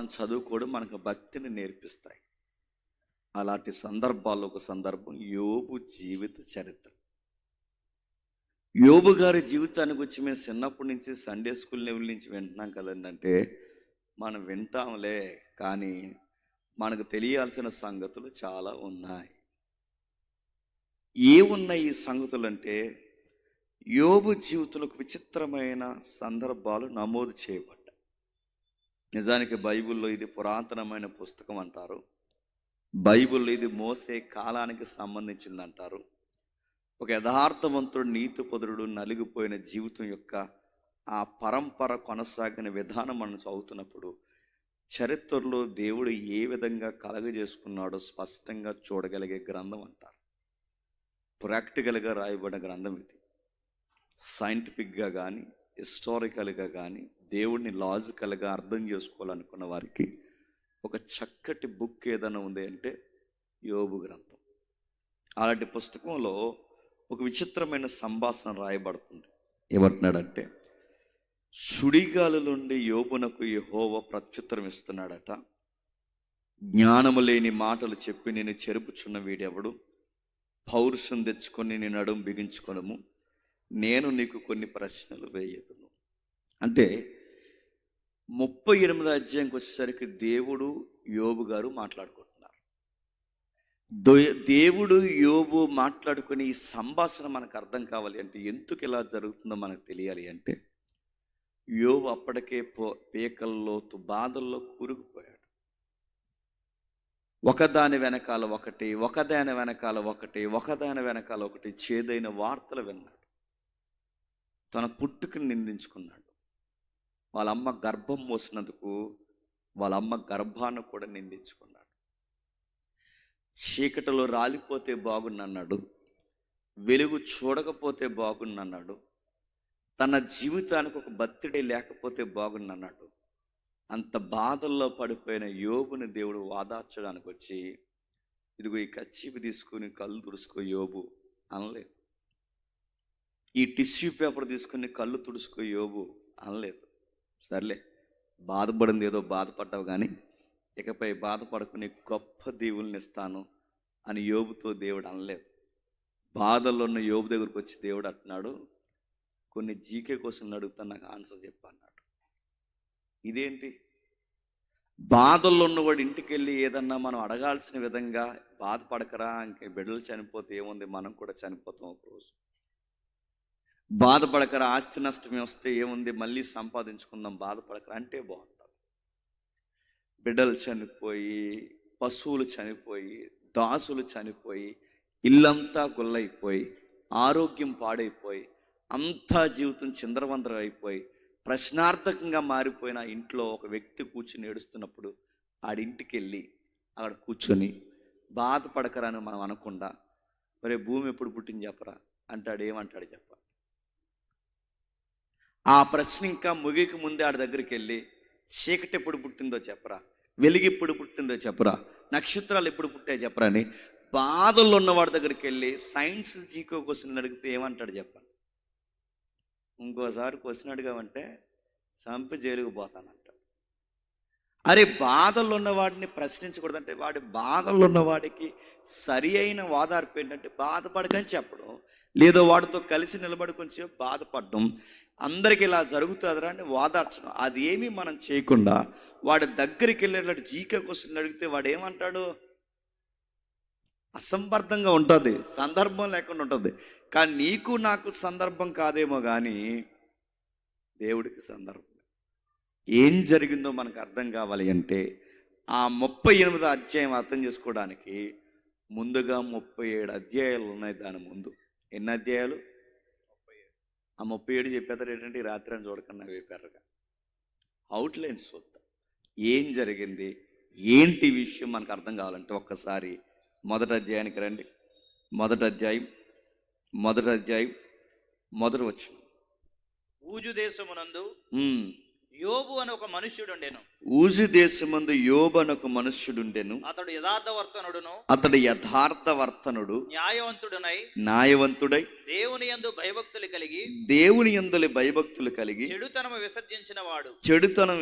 మనం చదువుకోవడం మనకు భక్తిని నేర్పిస్తాయి. అలాంటి సందర్భాల్లో ఒక సందర్భం యోబు జీవిత చరిత్ర. యోబు గారి జీవితాన్ని గురించి మేము చిన్నప్పటి నుంచి సండే స్కూల్ లెవెల్ నుంచి వింటున్నాం కదండి. అంటే మనం వింటాంలే, కానీ మనకు తెలియాల్సిన సంగతులు చాలా ఉన్నాయి. ఏమున్నాయి ఈ సంగతులు అంటే, యోబు జీవితంలో విచిత్రమైన సందర్భాలు నమోదు చేయబడ్డాయి. నిజానికి బైబిల్లో ఇది పురాతనమైన పుస్తకం అంటారు. బైబిల్లో ఇది మోసే కాలానికి సంబంధించింది అంటారు. ఒక యథార్థవంతుడు, నీతిపరుడు నలిగిపోయిన జీవితం యొక్క ఆ పరంపర కొనసాగిన విధానం మనం చదువుతున్నప్పుడు చరిత్రలో దేవుడు ఏ విధంగా కలగజేసుకున్నాడో స్పష్టంగా చూడగలిగే గ్రంథం అంటారు. ప్రాక్టికల్గా రాయబడిన గ్రంథం ఇది. సైంటిఫిక్గా కానీ హిస్టారికల్గా కానీ దేవుడిని లాజికల్గా అర్థం చేసుకోవాలనుకున్న వారికి ఒక చక్కటి బుక్ ఏదైనా ఉంది అంటే యోబు గ్రంథం. అలాంటి పుస్తకంలో ఒక విచిత్రమైన సంభాషణ రాయబడుతుంది. ఏమంటున్నాడంటే, సుడిగాలి నుండి యోబునకు యెహోవా ప్రత్యుత్తరం ఇస్తున్నాడట. జ్ఞానము లేని మాటలు చెప్పి నేను చెరుపుచున్న వీడెవడు? పౌరుషం తెచ్చుకొని నేను నడుము బిగించుకొనము, నేను నీకు కొన్ని ప్రశ్నలు వేయదును. అంటే 38వ అధ్యాయంకి వచ్చేసరికి దేవుడు యోబు గారు మాట్లాడుకుంటున్నారు. దేవుడు యోబు మాట్లాడుకుని ఈ సంభాషణ మనకు అర్థం కావాలి అంటే, ఎందుకు ఇలా జరుగుతుందో మనకు తెలియాలి అంటే, యోబు అప్పటికే పీకల్లోతు బాధల్లో కూరుకుపోయాడు. ఒకదాని వెనకాల ఒకటి, ఒకదాని వెనకాల ఒకటి, ఒకదాని వెనకాల ఒకటి చేదైన వార్తలు విన్నాడు. తన పుట్టుకని నిందించుకున్నాడు. వాళ్ళ అమ్మ గర్భం మోసినందుకు వాళ్ళ అమ్మ గర్భాన్ని కూడా నిందించుకున్నాడు. చీకటిలో రాలిపోతే బాగున్నన్నాడు, వెలుగు చూడకపోతే బాగున్నన్నాడు, తన జీవితానికి ఒక బర్త్డే లేకపోతే బాగున్నన్నాడు. అంత బాధల్లో పడిపోయిన యోబుని దేవుడు వాదార్చడానికి వచ్చి, ఇదిగో ఈ కచ్చీపు తీసుకుని కళ్ళు తుడుచుకో యోబు అనలేదు. ఈ టిష్యూ పేపర్ తీసుకుని కళ్ళు తుడుచుకో యోబు అనలేదు. సర్లే, బాధపడింది ఏదో బాధపడ్డావు, కానీ ఇకపై బాధపడుకుని గొప్ప దీవుల్ని ఇస్తాను అని యోబుతో దేవుడు అనలేదు. బాధల్లో ఉన్న యోబు దగ్గరకు వచ్చి దేవుడు అంటున్నాడు, కొన్ని జీకే క్వశ్చన్లు అడుగుతాను, నాకు ఆన్సర్ చెప్పన్నాడు. ఇదేంటి? బాధల్లో ఉన్నవాడు ఇంటికి వెళ్ళి ఏదన్నా మనం అడగాల్సిన విధంగా, బాధపడకరా, ఇంక బిడ్డలు చనిపోతే ఏముంది, మనం కూడా చనిపోతాం ఒకరోజు, బాధపడకరా, ఆస్తి నష్టమే వస్తే ఏముంది, మళ్ళీ సంపాదించుకుందాం, బాధపడకరా అంటే బాగుంటుంది. బిడ్డలు చనిపోయి, పశువులు చనిపోయి, దాసులు చనిపోయి, ఇల్లంతా గుల్లైపోయి, ఆరోగ్యం పాడైపోయి, అంతా జీవితం చిందరవందర అయిపోయి, ప్రశ్నార్థకంగా మారిపోయిన ఇంట్లో ఒక వ్యక్తి కూర్చుని ఏడుస్తున్నప్పుడు ఆడింటికి వెళ్ళి అక్కడ కూర్చొని బాధపడకరా అని మనం అనకుండా, మరే భూమి ఎప్పుడు పుట్టింది చెప్పరా అంటాడు. ఏమంటాడు చెప్ప? ఆ ప్రశ్న ఇంకా ముగికి ముందే ఆడి దగ్గరికి వెళ్ళి, చీకటి ఎప్పుడు పుట్టిందో చెప్పరా, వెలుగు ఎప్పుడు పుట్టిందో చెప్పరా, నక్షత్రాలు ఎప్పుడు పుట్టాయో చెప్పరా అని బాధల్లో ఉన్నవాడి దగ్గరికి వెళ్ళి సైన్స్ జీకో క్వశ్చన్ అడిగితే ఏమంటాడు చెప్పండి? ఇంకోసారి క్వశ్చన్ అడిగామంటే చంపి జైలుకు పోతానంటాడు. అరే, బాధల్లో ఉన్నవాడిని ప్రశ్నించకూడదంటే, వాడి బాధల్లో ఉన్నవాడికి సరి అయిన వాదార్పు ఏంటంటే బాధపడకని చెప్పడం, లేదో వాడితో కలిసి నిలబడి కొంచెం బాధపడడం, అందరికి ఇలా జరుగుతుందిరా అని వాదార్చడం. అది ఏమీ మనం చేయకుండా వాడి దగ్గరికి వెళ్ళేటట్టు జీకే క్వశ్చన్ అడిగితే వాడు ఏమంటాడు? అసంబద్ధంగా ఉంటుంది, సందర్భం లేకుండా ఉంటుంది. కానీ నీకు నాకు సందర్భం కాదేమో కానీ దేవుడికి సందర్భం. ఏం జరిగిందో మనకు అర్థం కావాలి అంటే, ఆ 38వ అధ్యాయం అర్థం చేసుకోవడానికి ముందుగా 37 అధ్యాయాలు ఉన్నాయి. దాని ముందు ఎన్ని అధ్యాయాలు? 37. ఆ 37 చెప్పేస్తారు ఏంటంటే, ఈ రాత్రి అని చూడకుండా వేపారుగా అవుట్లైన్స్ చూద్దాం. ఏం జరిగింది, ఏంటి విషయం మనకు అర్థం కావాలంటే ఒక్కసారి మొదటి అధ్యాయానికి రండి. మొదటి అధ్యాయం మొదటి వచనం. ఊజు దేశమునందు యోబు అని ఒక మనుష్యుడుండెను. ఊజు దేశమందు యోబు అని ఒక మనుష్యుడుండెను. అతడు యథార్థవర్తనుడు, న్యాయవంతుడై దేవుని యందు భయభక్తులు కలిగి చెడుతనం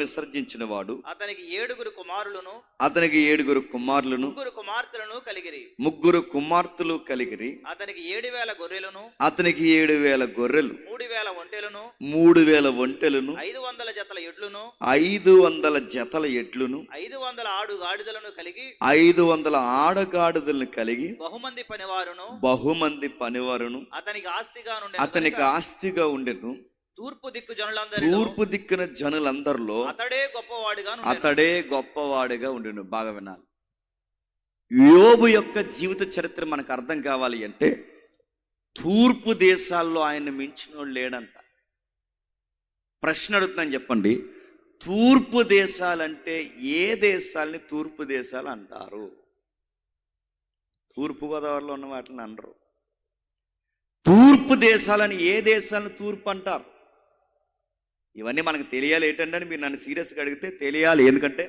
విసర్జించిన వాడు. అతనికి 7 కుమారులను, అతనికి 7 కుమారులను, 3 కుమార్తెలను కలిగిరి. 3 కుమార్తెలు కలిగిరి. అతనికి 7,000 గొర్రెలను, అతనికి 7,000 గొర్రెలు, 3,000 ఒంటెలను, 3,000 ఒంటెలను, 500 జతల ఎడ్లను, 500 జతల ఎడ్లను, 500 ఆడుగాడిదలను కలిగి, 500 ఆడగాడిదలను కలిగి, బహుమంది పనివారును అతనికి ఆస్తిగా ఉండెను. తూర్పు దిక్కున జనులందరిలో అతడే గొప్పవాడిగా ఉండెను. బాగా వినాలి. యోబు యొక్క జీవిత చరిత్ర మనకు అర్థం కావాలి అంటే తూర్పు దేశాల్లో ఆయన్ని మించినోడు లేడంట. ప్రశ్న అడుగుతున్నాను, చెప్పండి, తూర్పు దేశాలంటే ఏ దేశాలని తూర్పు దేశాలు అంటారు? తూర్పు గోదావరిలో ఉన్న వాటిని అనరు. తూర్పు దేశాలని ఏ దేశాలను తూర్పు అంటారు? ఇవన్నీ మనకు తెలియాలి. ఏంటంటే మీరు నన్ను సీరియస్గా అడిగితే తెలియాలి. ఎందుకంటే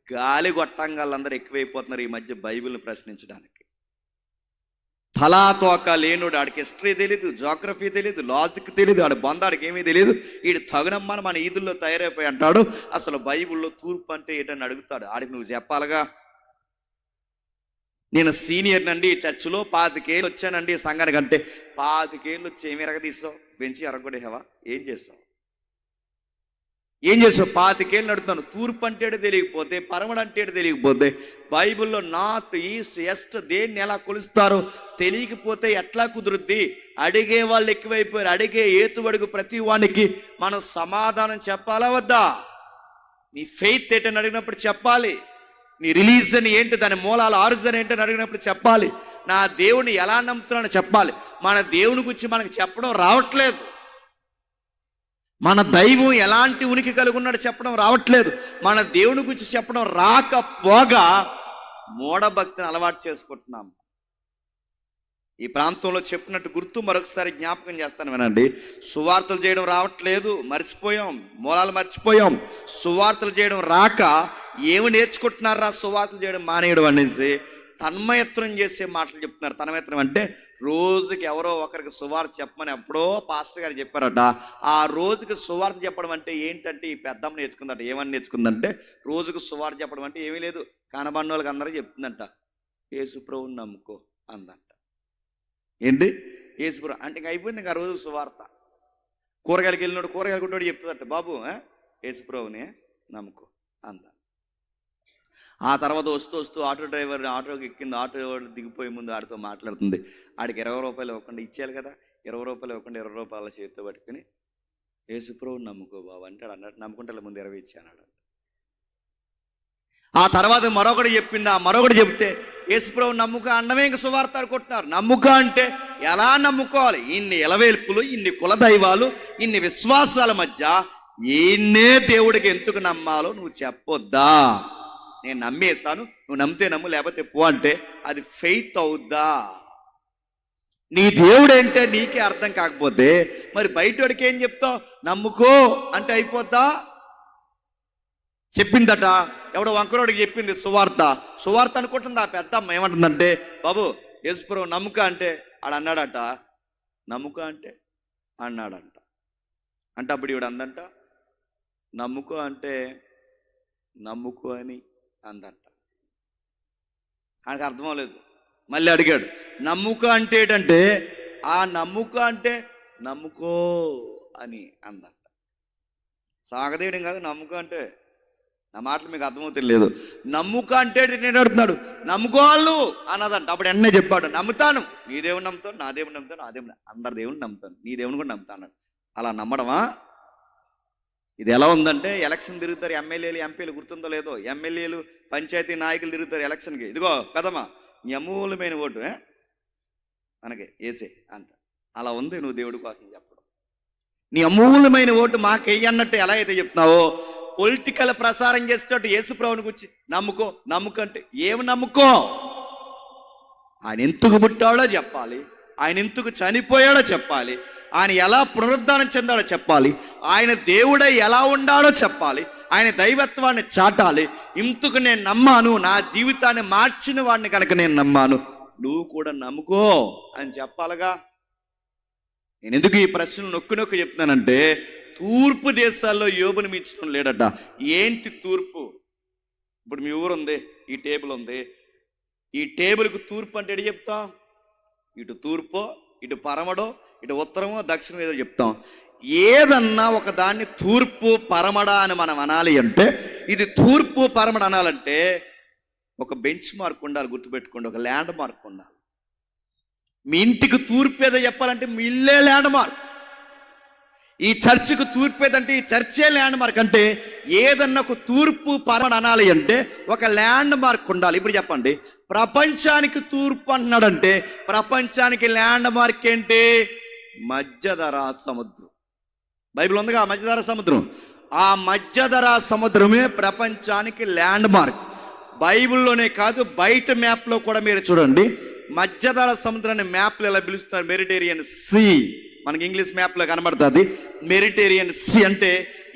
గాలి గొట్టంగాళ్ళందరూ ఎక్కువైపోతున్నారు ఈ మధ్య బైబిల్ని ప్రశ్నించడానికి. తలాతోక లేనుడు, ఆడికి హిస్టరీ తెలీదు, జోగ్రఫీ తెలీదు, లాజిక్ తెలీదు, ఆడి బొందాడికి ఏమీ తెలియదు. వీడు తగునమ్మని మన ఈదుల్లో తయారైపోయి అంటాడు. అసలు బైబిల్లో తూర్పు అంటే ఏంటని అడుగుతాడు. ఆడికి నువ్వు చెప్పాలిగా. నేను సీనియర్ నండి, చర్చిలో 25 ఏళ్ళు వచ్చానండి సంఘానికి అంటే 25 ఏళ్ళు వచ్చి ఏమి ఎరగదీసావు? బెంచి ఎరగొడేవా? ఏం చేసావు? 25 ఏళ్ళు నడుతున్నాను. తూర్పు అంటేడు తెలియకపోతే, పరమడు అంటేడు తెలియకపోతే, బైబిల్లో నార్త్ ఈస్ట్ వెస్ట్ దేన్ని ఎలా కొలుస్తారో తెలియకపోతే ఎట్లా కుదురుద్ది? అడిగే వాళ్ళు ఎక్కువైపోయారు. అడిగే ఏతువడుగు ప్రతి వానికి మనం సమాధానం చెప్పాలా వద్దా? నీ ఫెయిత్ ఏంటని అడిగినప్పుడు చెప్పాలి. నీ రిలీజన్ ఏంటి, దాని మూలాల ఆరిజిన్ ఏంటని అడిగినప్పుడు చెప్పాలి. నా దేవుని ఎలా నమ్ముతున్నానో చెప్పాలి. మన దేవుని గురించి మనకు చెప్పడం రావట్లేదు. మన దైవం ఎలాంటి ఉనికి కలిగి ఉన్నాడో చెప్పడం రావట్లేదు. మన దేవుని గురించి చెప్పడం రాకపోగా మూఢభక్తిని అలవాటు చేసుకుంటున్నాం. ఈ ప్రాంతంలో చెప్పినట్టు గుర్తు మరొకసారి జ్ఞాపకం చేస్తాను వినండి. సువార్తలు చేయడం రావట్లేదు, మర్చిపోయాం, మూలాలు మర్చిపోయాం. సువార్తలు చేయడం రాక ఏమి నేర్చుకుంటున్నారా? సువార్తలు చేయడం మానేయడం అనేసి తన్మయత్వం చేసే మాటలు చెప్తున్నారు. తన్మయత్వం అంటే రోజుకి ఎవరో ఒకరికి సువార్త చెప్పమని ఎప్పుడో పాస్టర్ గారు చెప్పారట. ఆ రోజుకి సువార్త చెప్పడం అంటే ఏంటంటే ఈ పెద్దమ్మ నేర్చుకుందట. ఏమని నేర్చుకుందంటే రోజుకు సువార్త చెప్పడం అంటే ఏమీ లేదు, కనబడిన వాళ్ళకి అందరూ చెప్తుందంట, యేసుప్రభుని నమ్ముకో అందంట. ఏంటి? యేసుప్రభు అంటే ఇంక అయిపోయింది. ఇంకా ఆ రోజు సువార్త. కూరగాయలకి వెళ్ళినోడు కూరగాయలు కొట్టినోడు చెప్తుందట, బాబు యేసుప్రభుని నమ్ముకో అంద. ఆ తర్వాత వస్తూ ఆటో ఆటోకి ఎక్కింది. ఆటో దిగిపోయే ముందు ఆడితో మాట్లాడుతుంది. ఆడికి 20 రూపాయలు ఇవ్వకుండా ఇచ్చేయాలి కదా. 20 రూపాయలు ఇవ్వకుండా 20 రూపాయల చేతితో పట్టుకుని యేసుప్రభుని నమ్ముకో బాబు అంటే అన్నట్టు నమ్ముకుంటే ముందు 20 ఇచ్చాను. ఆ తర్వాత మరొకటి చెప్పింది. ఆ మరొకటి చెప్తే యేసుప్రభుని నమ్ముక అన్నమే ఇంక సువార్త అనుకుంటున్నారు. నమ్ముక అంటే ఎలా నమ్ముకోవాలి? ఇన్ని ఎలవేల్పులు, ఇన్ని కుల దైవాలు, ఇన్ని విశ్వాసాల మధ్య ఈయన్నే దేవుడికి ఎందుకు నమ్మాలో నువ్వు చెప్పొద్దా? నేను నమ్మేశాను, నువ్వు నమ్మితే నమ్ము, లేకపోతే పో అంటే అది ఫెయిత్ అవుద్దా? నీ దేవుడు ఏంటే నీకే అర్థం కాకపోతే మరి బయటోడికి ఏం చెప్తావు? నమ్ముకో అంటే అయిపోద్దా? చెప్పిందట ఎవడో వంకరోడికి చెప్పింది సువార్త అనుకుంటుంది. ఆ పెద్దమ్మ ఏమంటుందంటే, బాబు యేసుప్రభు నమ్ముక అంటే ఆడు అన్నాడట. నమ్ముక అంటే అన్నాడంట. అంటే అప్పుడు ఇవిడ అందంట, నమ్ముకో అంటే నమ్ముకో అని అందంట. ఆయనకు అర్థం అవ్వలేదు. మళ్ళీ అడిగాడు, నమ్ముక అంటే ఏంటంటే ఆ నమ్ముక అంటే నమ్ముకో అని అందంట. సాగదీయడం కాదు నమ్ముక అంటే. నా మాటలు మీకు అర్థమవుతుంది లేదు. నమ్ముక అంటే నేను అడుగుతున్నాడు, నమ్ముకోవాళ్ళు అన్నదంట. అప్పుడు వెంటనే చెప్పాడు, నమ్ముతాను, నీ దేవుని నమ్ముతాను, నా దేవుని నమ్ముతాను, ఆ దేవుని అందరి దేవుని నమ్ముతాను, నీ దేవుని కూడా నమ్ముతాను. అలా నమ్మడమా? ఇది ఎలా ఉందంటే ఎలక్షన్ తిరుగుతారు ఎమ్మెల్యేలు ఎంపీలు, గుర్తుందో లేదో, ఎమ్మెల్యేలు పంచాయతీ నాయకులు తిరుగుతారు ఎలక్షన్కి. ఇదిగో పెదమా నీ అమూలమైన ఓటు మనకి వేసే అంట. అలా ఉంది నువ్వు దేవుడి కోసం చెప్పడం. నీ అమూలమైన ఓటు మాకెయ్యి అన్నట్టు ఎలా అయితే చెప్తున్నావో పొలిటికల్ ప్రసారం చేసేటట్టు యేసుప్రభుని గురించి నమ్ముకంటే ఏమి నమ్ముకో? ఆయన ఎందుకు పుట్టాడో చెప్పాలి, ఆయన ఎందుకు చనిపోయాడో చెప్పాలి, ఆయన ఎలా పునరుద్ధానం చెందాడో చెప్పాలి, ఆయన దేవుడై ఎలా ఉండాడో చెప్పాలి, ఆయన దైవత్వాన్ని చాటాలి. ఇందుకు నేను నమ్మాను, నా జీవితాన్ని మార్చిన వాడిని కనుక నేను నమ్మాను, నువ్వు కూడా నమ్ముకో అని చెప్పాలిగా. నేను ఎందుకు ఈ ప్రశ్నలు నొక్కి చెప్తున్నానంటే, తూర్పు దేశాల్లో యోబుని మించడం లేడట. ఏంటి తూర్పు? ఇప్పుడు మీ ఊరు ఉంది, ఈ టేబుల్ ఉంది, ఈ టేబుల్కి తూర్పు అంటే ఎటు చెప్తాం? ఇటు తూర్పో, ఇటు పరమడో, ఇటు ఉత్తరమో, దక్షిణం ఏదో చెప్తాం. ఏదన్నా ఒక దాన్ని తూర్పు పరమడ అని మనం అనాలి అంటే, ఇది తూర్పు పరమడ అనాలంటే ఒక బెంచ్ మార్క్ ఉండాలి, గుర్తుపెట్టుకోండి, ఒక ల్యాండ్ మార్క్ ఉండాలి. మీ ఇంటికి తూర్పు ఏదో చెప్పాలంటే మీ ఇల్లే ల్యాండ్ మార్క్. ఈ చర్చికి తూర్పు ఏదంటే ఈ చర్చే ల్యాండ్ మార్క్. అంటే ఏదన్నా ఒక తూర్పు పరమడ అనాలి అంటే ఒక ల్యాండ్ మార్క్ ఉండాలి. ఇప్పుడు చెప్పండి, ప్రపంచానికి తూర్పు అంటున్నాడంటే ప్రపంచానికి ల్యాండ్ మార్క్ ఏంటి? మధ్యధరా సముద్రం. బైబిల్ ఉందిగా మధ్యధరా సముద్రం. ఆ మధ్యధరా సముద్రమే ప్రపంచానికి ల్యాండ్ మార్క్. బైబిల్లోనే కాదు, బయట మ్యాప్లో కూడా మీరు చూడండి, మధ్యధరా సముద్రాన్ని మ్యాప్లో ఎలా పిలుస్తున్నారు? Mediterranean sea. మనకి ఇంగ్లీష్ మ్యాప్లో కనబడుతుంది మెడిటేరియన్ సీ. అంటే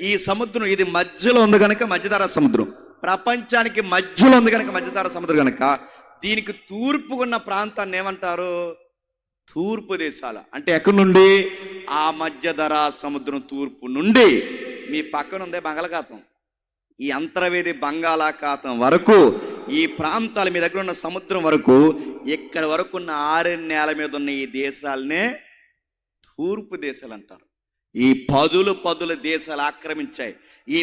ఈ సముద్రం ఇది మధ్యలో ఉంది కనుక మధ్యధరా సముద్రం. ప్రపంచానికి మధ్యలో ఉంది కనుక మధ్యధరా సముద్రం కనుక దీనికి తూర్పు ఉన్న ప్రాంతాన్ని ఏమంటారు? తూర్పు దేశాల. అంటే ఎక్కడి నుండి? ఆ మధ్యధరా సముద్రం తూర్పు నుండి మీ పక్కన ఉందే బంగాళాఖాతం, ఈ అంతర్వేది బంగాళాఖాతం వరకు, ఈ ప్రాంతాలు మీ దగ్గర ఉన్న సముద్రం వరకు, ఇక్కడ వరకు ఉన్న ఆరెన్ నేల మీద ఉన్న ఈ దేశాలనే తూర్పు దేశాలు అంటారు. ఈ పదుల దేశాలు ఆక్రమించాయి. ఈ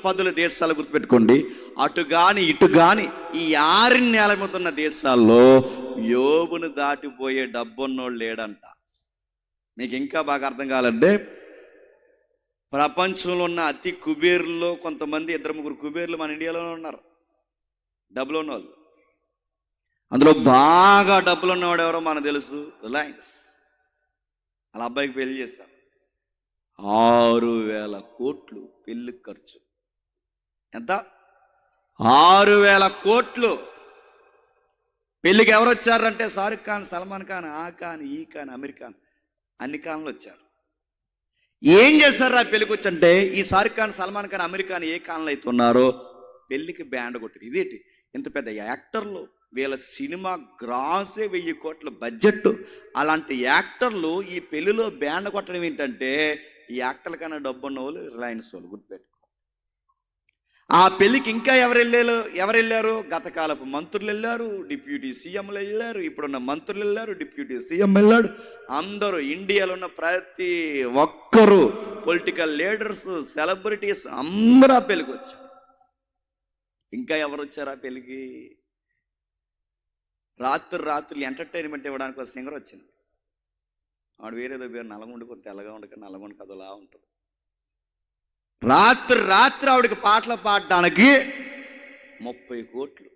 పదుల దేశాలు గుర్తుపెట్టుకోండి. అటు గాని ఇటు గాని ఈ ఆరెన్ నేల మీద ఉన్న దేశాల్లో యోబును దాటిపోయే డబ్బున్నోళ్ళు లేడంట. మీకు ఇంకా బాగా అర్థం కావాలంటే, ప్రపంచంలో ఉన్న అతి కుబేర్లో కొంతమంది 2-3 కుబేర్లు మన ఇండియాలోనే ఉన్నారు, డబ్బులు ఉన్నవాళ్ళు. అందులో బాగా డబ్బులు ఉన్నవాడు ఎవరో మనకు తెలుసు, రిలయన్స్. అలా అబ్బాయికి పెళ్లి చేశారు, 6,000 కోట్లు పెళ్లి ఖర్చు. ఎంత? 6,000 కోట్లు. పెళ్లికి ఎవరు వచ్చారంటే షారుఖ్ ఖాన్, సల్మాన్ ఖాన్, ఆ ఖాన్, ఈ ఖాన్, అమీర్ ఖాన్, అన్ని ఖాన్లు వచ్చారు. ఏం చేశారు ఆ పెళ్లికి వచ్చంటే, ఈ షారుఖ్ ఖాన్, సల్మాన్ ఖాన్, అమీర్ ఖాన్ ఏ ఖాన్లు అయితే ఉన్నారో పెళ్లికి బ్యాండ్ కొట్టారు. ఇదేంటి ఇంత పెద్ద యాక్టర్లు, వీళ్ళ సినిమా గ్రాసే 1000 కోట్ల బడ్జెట్. అలాంటి యాక్టర్లు ఈ పెళ్లిలో బ్యాండ్ కొట్టడం ఏంటంటే, ఈ యాక్టర్ల కన్నా డబ్బున్న వాళ్ళు రిలయన్స్ వాళ్ళు. గుర్తుపెట్టుకో. ఆ పెళ్లికి ఇంకా ఎవరు వెళ్ళారు? గతకాలపు మంత్రులు వెళ్ళారు, డిప్యూటీ సీఎంలు వెళ్ళారు, ఇప్పుడున్న మంత్రులు వెళ్ళారు, డిప్యూటీ సీఎం వెళ్ళాడు. అందరూ ఇండియాలో ఉన్న ప్రతి ఒక్కరు, పొలిటికల్ లీడర్స్, సెలబ్రిటీస్ అందరూ ఆ పెళ్లికి వచ్చారు. ఇంకా ఎవరు వచ్చారు ఆ పెళ్లికి? రాత్రులు ఎంటర్టైన్మెంట్ ఇవ్వడానికి ఒక సింగర్ వచ్చింది. ఆవిడ వేరేదో పేరు, నల్లగొండ, కొంత తెల్లగా ఉండక నల్లగొండ కథలా ఉంటుంది. రాత్రి ఆవిడకి పాటలు పాడడానికి 30 కోట్లు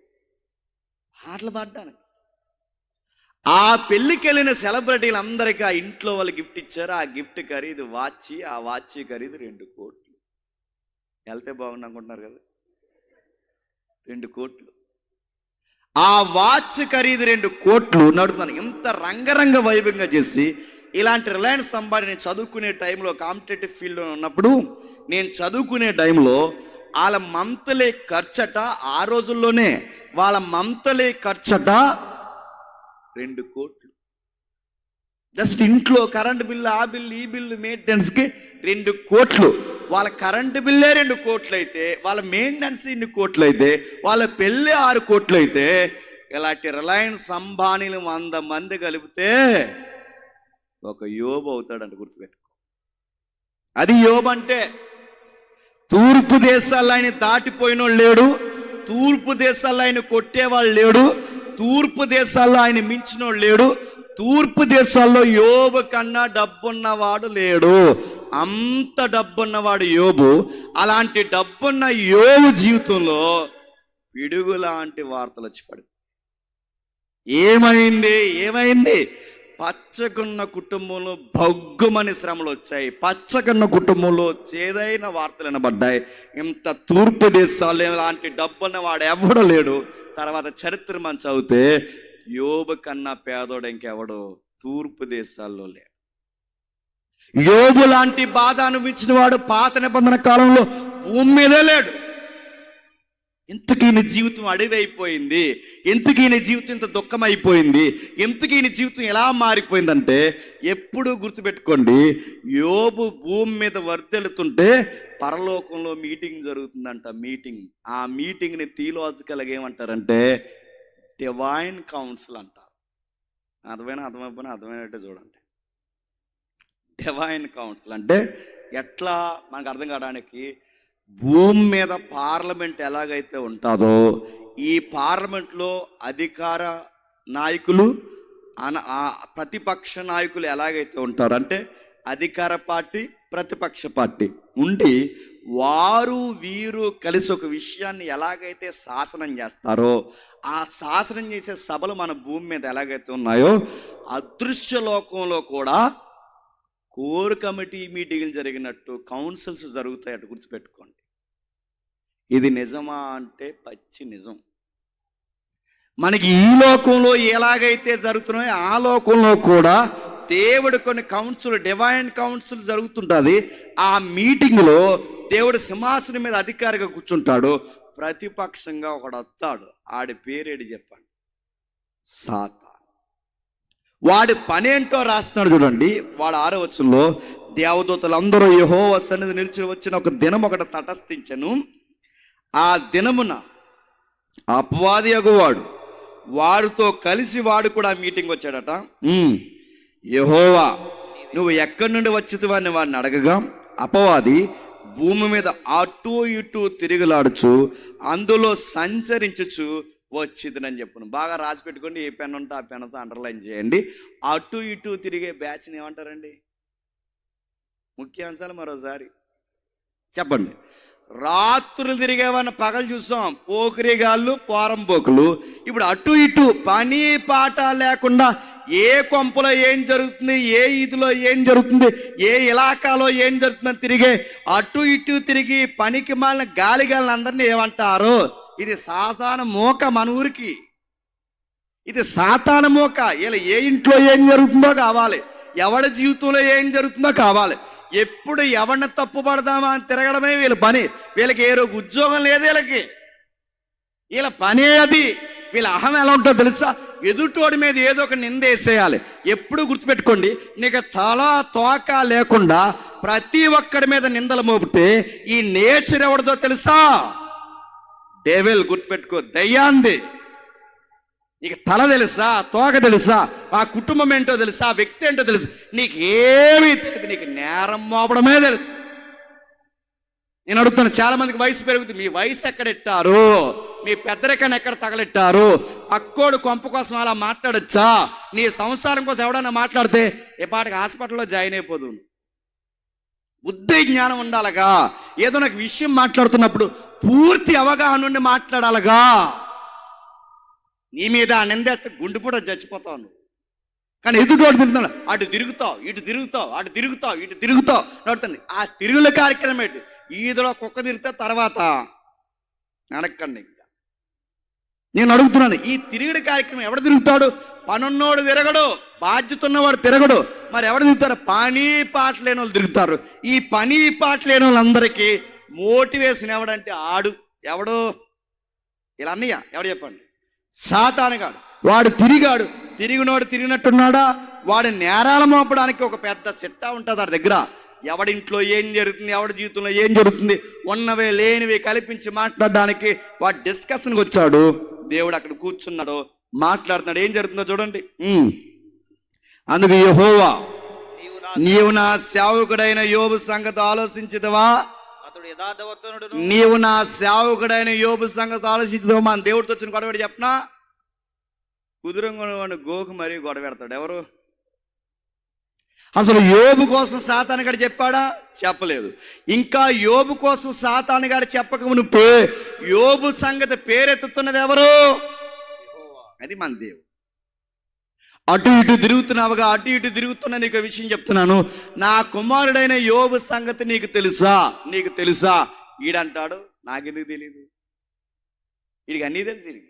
పాటలు పాడడానికి. ఆ పెళ్లికి వెళ్ళిన సెలబ్రిటీలు అందరికీ ఆ ఇంట్లో వాళ్ళు గిఫ్ట్ ఇచ్చారు. ఆ గిఫ్ట్ ఖరీదు వాచ్, ఆ వాచ్ ఖరీదు 2 కోట్లు. వెళ్తే బాగుంది అనుకుంటున్నారు కదా, 2 కోట్లు. ఆ వాచ్ ఖరీదు 2 కోట్లు నడుపుతాను. ఇంత రంగరంగ వైభవంగా చేసి, ఇలాంటి రిలయన్స్ సంపాదన నేను చదువుకునే టైంలో, కాంపిటేటివ్ ఫీల్డ్లో ఉన్నప్పుడు, నేను చదువుకునే టైంలో వాళ్ళ మంత్లీ ఖర్చట, ఆ రోజుల్లోనే వాళ్ళ మంత్లీ ఖర్చట 2 కోట్లు. జస్ట్ ఇంట్లో కరెంటు బిల్లు, ఆ బిల్లు, ఈ బిల్లు, మెయింటెనెన్స్కి 2 కోట్లు. వాళ్ళ కరెంటు బిల్లే 2 కోట్లు అయితే, వాళ్ళ మెయింటెనెన్స్ 2 కోట్లు అయితే, వాళ్ళ పెళ్ళి 6 కోట్లు అయితే, ఇలాంటి రిలయన్స్ అంబానీలు 100 మంది కలిపితే ఒక యోబు అవుతాడంట. గుర్తుపెట్టుకో. అది యోబు అంటే. తూర్పు దేశాల్లో ఆయన దాటిపోయినోడు లేడు, తూర్పు దేశాల్లో ఆయన కొట్టేవాళ్ళు లేడు, తూర్పు దేశాల్లో ఆయన మించినోడు లేడు, తూర్పు దేశాల్లో యోబు కన్నా డబ్బున్నవాడు లేడు. అంత డబ్బున్నవాడు యోబు. అలాంటి డబ్బున్న యోబు జీవితంలో పిడుగు లాంటి వార్తలు వచ్చి పడి, ఏమైంది? పచ్చకున్న కుటుంబంలో భగ్గుమని శ్రమలు వచ్చాయి, పచ్చకున్న కుటుంబంలో చేదైన వార్తలు వినబడ్డాయి. ఇంత తూర్పు దేశాల్లో ఇలాంటి డబ్బున్న వాడు ఎవడో లేడు. తర్వాత చరిత్ర మనం చదివితే యోబు కన్నా పేదోడు ఇంకెవడు తూర్పు దేశాల్లో లేడు. యోబు లాంటి బాధ అనుభవించిన వాడు పాత నిబంధన కాలంలో భూమి మీదే లేడు. ఇంతకీ నీ జీవితం అడవి అయిపోయింది, ఇంతకీ నీ జీవితం ఇంత దుఃఖం అయిపోయింది, ఇంతకీ నీ జీవితం ఎలా మారిపోయిందంటే, ఎప్పుడూ గుర్తుపెట్టుకోండి, యోబు భూమి మీద వర్తెలుతుంటే పరలోకంలో మీటింగ్ జరుగుతుందంట. మీటింగ్, ఆ మీటింగ్ని థియలాజికల్గా ఏమంటారంటే డివైన్ కౌన్సిల్ అంటారు. అర్థమైపోయినా అర్థమైనట్టే చూడండి. డివైన్ కౌన్సిల్ అంటే ఎట్లా మనకు అర్థం కావడానికి, భూమి మీద పార్లమెంట్ ఎలాగైతే ఉంటుందో ఈ పార్లమెంట్లో అధికార నాయకులు ప్రతిపక్ష నాయకులు ఎలాగైతే ఉంటారో, అంటే అధికార పార్టీ ప్రతిపక్ష పార్టీ ఉండి వారు వీరు కలిసి ఒక విషయాన్ని ఎలాగైతే శాసనం చేస్తారో, ఆ శాసనం చేసే సభలు మన భూమి మీద ఎలాగైతే ఉన్నాయో అదృశ్య లోకంలో కూడా కోర్ కమిటీ మీటింగ్లు జరిగినట్టు కౌన్సిల్స్ జరుగుతాయట. గుర్తుపెట్టుకోండి. ఇది నిజమా అంటే పచ్చి నిజం. మనకి ఈ లోకంలో ఎలాగైతే జరుగుతున్నాయో ఆ లోకంలో కూడా దేవుడు కొన్ని కౌన్సిల్, డివైన్ కౌన్సిల్ జరుగుతుంటుంది. ఆ మీటింగ్లో దేవుడు సింహాసనం మీద అధికారిగా కూర్చుంటాడు. ప్రతిపక్షంగా ఒకడు వస్తాడు. ఆడి పేరేడు చెప్పండి, సాతాను. వాడి పనేంటో రాస్తున్నాడు చూడండి. వాడు 6వ వచనంలో, దేవదూతలందరూ యెహోవా సన్నిధి నిలిచి వచ్చిన ఒక దినం ఒకటి తటస్థించెను. ఆ దినమున అపవాది అగువాడు వారితో కలిసి వాడు కూడా మీటింగ్ వచ్చాడట. యెహోవా నువ్వు ఎక్కడి నుండి వచ్చితివని వాడిని అడగగా, అపవాది భూమి మీద అటు ఇటు తిరుగులాడుచు అందులో సంచరించుచు వచ్చిందని చెప్పును. బాగా రాసి పెట్టుకోండి. ఏ పెన్ ఉంటే ఆ పెన్తో అండర్లైన్ చేయండి. అటు ఇటు తిరిగే బ్యాచ్ని ఏమంటారండి? ముఖ్యాంశాలు మరోసారి చెప్పండి. రాత్రులు తిరిగేవన్న పగలు చూసాం, పోకిరిగాళ్ళు పోరంబోకులు. ఇప్పుడు అటు ఇటు పని పాట లేకుండా ఏ కొంపలో ఏం జరుగుతుంది, ఏ ఈదులో ఏం జరుగుతుంది, ఏ ఇలాకాలో ఏం జరుగుతుందని తిరిగే అటు ఇటు తిరిగి పనికి మాలిన గాలిగాళ్ళని అందరినీ ఏమంటారు? ఇది సాతాను మోక. మన ఊరికి ఇది సాతాను మోక. ఇలా ఏ ఇంట్లో ఏం జరుగుతుందో కావాలి, ఎవడి జీవితంలో ఏం జరుగుతుందో కావాలి. ఎప్పుడు ఎవరిని తప్పు పడదామా అని తిరగడమే వీళ్ళ పని. వీళ్ళకి ఏ రోజు ఉద్యోగం లేదు. వీళ్ళ పనే అది. వీళ్ళ అహం ఎలా ఉంటుందో తెలుసా? ఎదుటోడి మీద ఏదో ఒక నింద వేసేయాలి. ఎప్పుడు గుర్తుపెట్టుకోండి, నీకు తల తోక లేకుండా ప్రతి ఒక్కడి మీద నిందలు మోపితే ఈ నేచర్ ఎవరిదో తెలుసా? డెవిల్. గుర్తుపెట్టుకో, దయ్యాంది. నీకు తల తెలుసా, తోక తెలుసా, ఆ కుటుంబం ఏంటో తెలుసా, ఆ వ్యక్తి ఏంటో తెలుసు, నీకు ఏమీ తెలియదు. నీకు నేరం మోపడమే తెలుసు. నేను అడుగుతాను, చాలా మందికి వయసు పెరుగుతుంది. మీ వయసు ఎక్కడెట్టారు? మీ పెద్దరికాన్ని ఎక్కడ తగలెట్టారు? అక్కోడు కొంప కోసం అలా మాట్లాడచ్చా? నీ సంసారం కోసం ఎవడన్నా మాట్లాడితే ఏ పాటికి హాస్పిటల్లో జాయిన్ అయిపోతుంది. బుద్ధి జ్ఞానం ఉండాలగా. ఏదో నాకు విషయం మాట్లాడుతున్నప్పుడు పూర్తి అవగాహన నుండి మాట్లాడాలగా. నీ మీద నిందేస్తే గుండెపూట చచ్చిపోతావు. కానీ ఎదుటోడు తిరుగుతాడు, అటు తిరుగుతావు, ఇటు తిరుగుతావు, అటు తిరుగుతావు, ఇటు తిరుగుతావు నడుతుంది. ఆ తిరుగుల కార్యక్రమం ఏంటి? ఈదులో కుక్క తిరిగితే తర్వాత నడకండి. ఇంకా నేను అడుగుతున్నాను, ఈ తిరుగుడు కార్యక్రమం ఎవడు తిరుగుతాడు? పనున్నోడు తిరగడు, బాధ్యత ఉన్నవాడు తిరగడు. మరి ఎవడు తిరుగుతారు? పని పాట లేని వాళ్ళు తిరుగుతారు. ఈ పని పాట లేని వాళ్ళందరికీ మోటివేషన్ ఎవడంటే ఆడు. ఎవడు? ఇలా అన్నయ్య ఎవడు చెప్పండి? సాతానుగాడు. వాడు తిరిగాడు. తిరిగినోడు తిరిగినట్టున్నాడా? వాడి నేరాల మోపడానికి ఒక పెద్ద సిట్టా ఉంటుంది వాడి దగ్గర. ఎవడింట్లో ఏం జరుగుతుంది, ఎవడి జీవితంలో ఏం జరుగుతుంది, ఉన్నవే లేనివి కల్పించి మాట్లాడడానికి వాడు డిస్కషన్కి వచ్చాడు. దేవుడు అక్కడ కూర్చున్నాడు, మాట్లాడుతున్నాడు. ఏం జరుగుతుందో చూడండి. అందుకు యెహోవా, నీవు నా సేవకుడైన యోబు సంగతి ఆలోచించదవా? నీవు నా సేవకుడైన యోబు సంగతి ఆలోచించదవా? మన దేవుడితో వచ్చిన గొడవ చెప్పనా? కుదురంగా గోకు మరీ గొడవ పెడతాడు. ఎవరు? అసలు యోబు కోసం సాతానుగాడు చెప్పాడా? చెప్పలేదు. ఇంకా యోబు కోసం సాతానుగాడు చెప్పక మునుపే యోబు సంగతి పేరెత్తుతున్నది ఎవరు? అది మన దేవుడు. అటు ఇటు తిరుగుతున్నావుగా, అటు ఇటు తిరుగుతున్నా నీకు విషయం చెప్తున్నాను. నా కుమారుడైన యోబు సంగతి నీకు తెలుసా? నీకు తెలుసా? ఈడంటాడు, నాకెందుకు తెలీదు? వీడికి అన్నీ తెలుసు. వీడికి